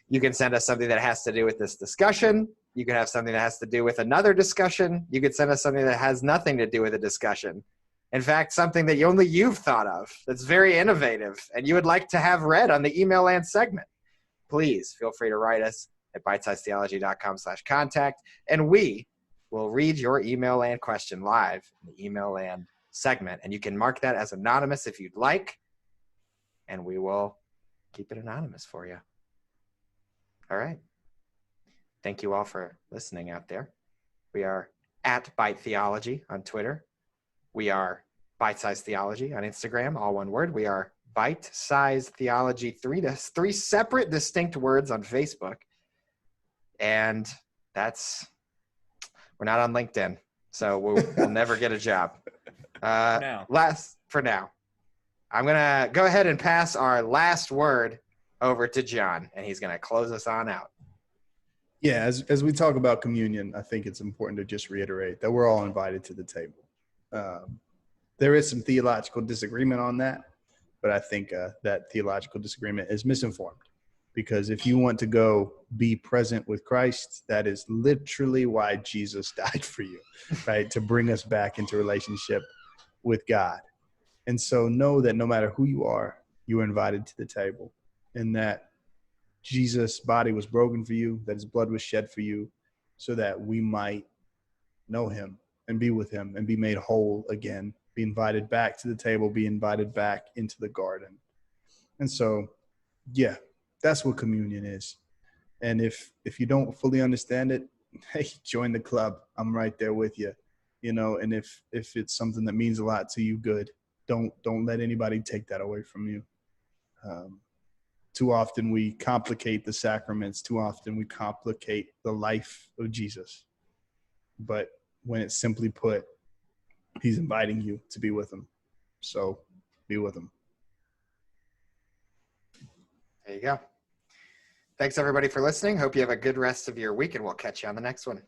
You can send us something that has to do with this discussion. You can have something that has to do with another discussion. You could send us something that has nothing to do with a discussion. In fact, something that only you've thought of that's very innovative and you would like to have read on the Email Land segment. Please feel free to write us at bitesizetheology.com/contact, and we will read your Email Land question live in the Email Land segment. And you can mark that as anonymous if you'd like, and we will keep it anonymous for you. All right. Thank you all for listening out there. We are at Bite Theology on Twitter. We are Bite Size Theology on Instagram, all one word. We are Bite Size Theology, three separate distinct words on Facebook. And we're not on LinkedIn, so we'll never get a job. For now. I'm going to go ahead and pass our last word over to John, and he's going to close us on out. Yeah, as we talk about communion, I think it's important to just reiterate that we're all invited to the table. There is some theological disagreement on that, but I think that theological disagreement is misinformed, because if you want to go be present with Christ, that is literally why Jesus died for you, right? To bring us back into relationship with God. And so know that no matter who you are invited to the table, and that Jesus' body was broken for you, that his blood was shed for you, so that we might know him and be with him and be made whole again, be invited back to the table, be invited back into the garden. And so, yeah, that's what communion is. And if you don't fully understand it, hey, join the club. I'm right there with you. and if it's something that means a lot to you, good. Don't let anybody take that away from you. Too often we complicate the sacraments. Too often we complicate the life of Jesus. But when it's simply put, he's inviting you to be with him. So be with him. There you go. Thanks everybody for listening. Hope you have a good rest of your week, and we'll catch you on the next one.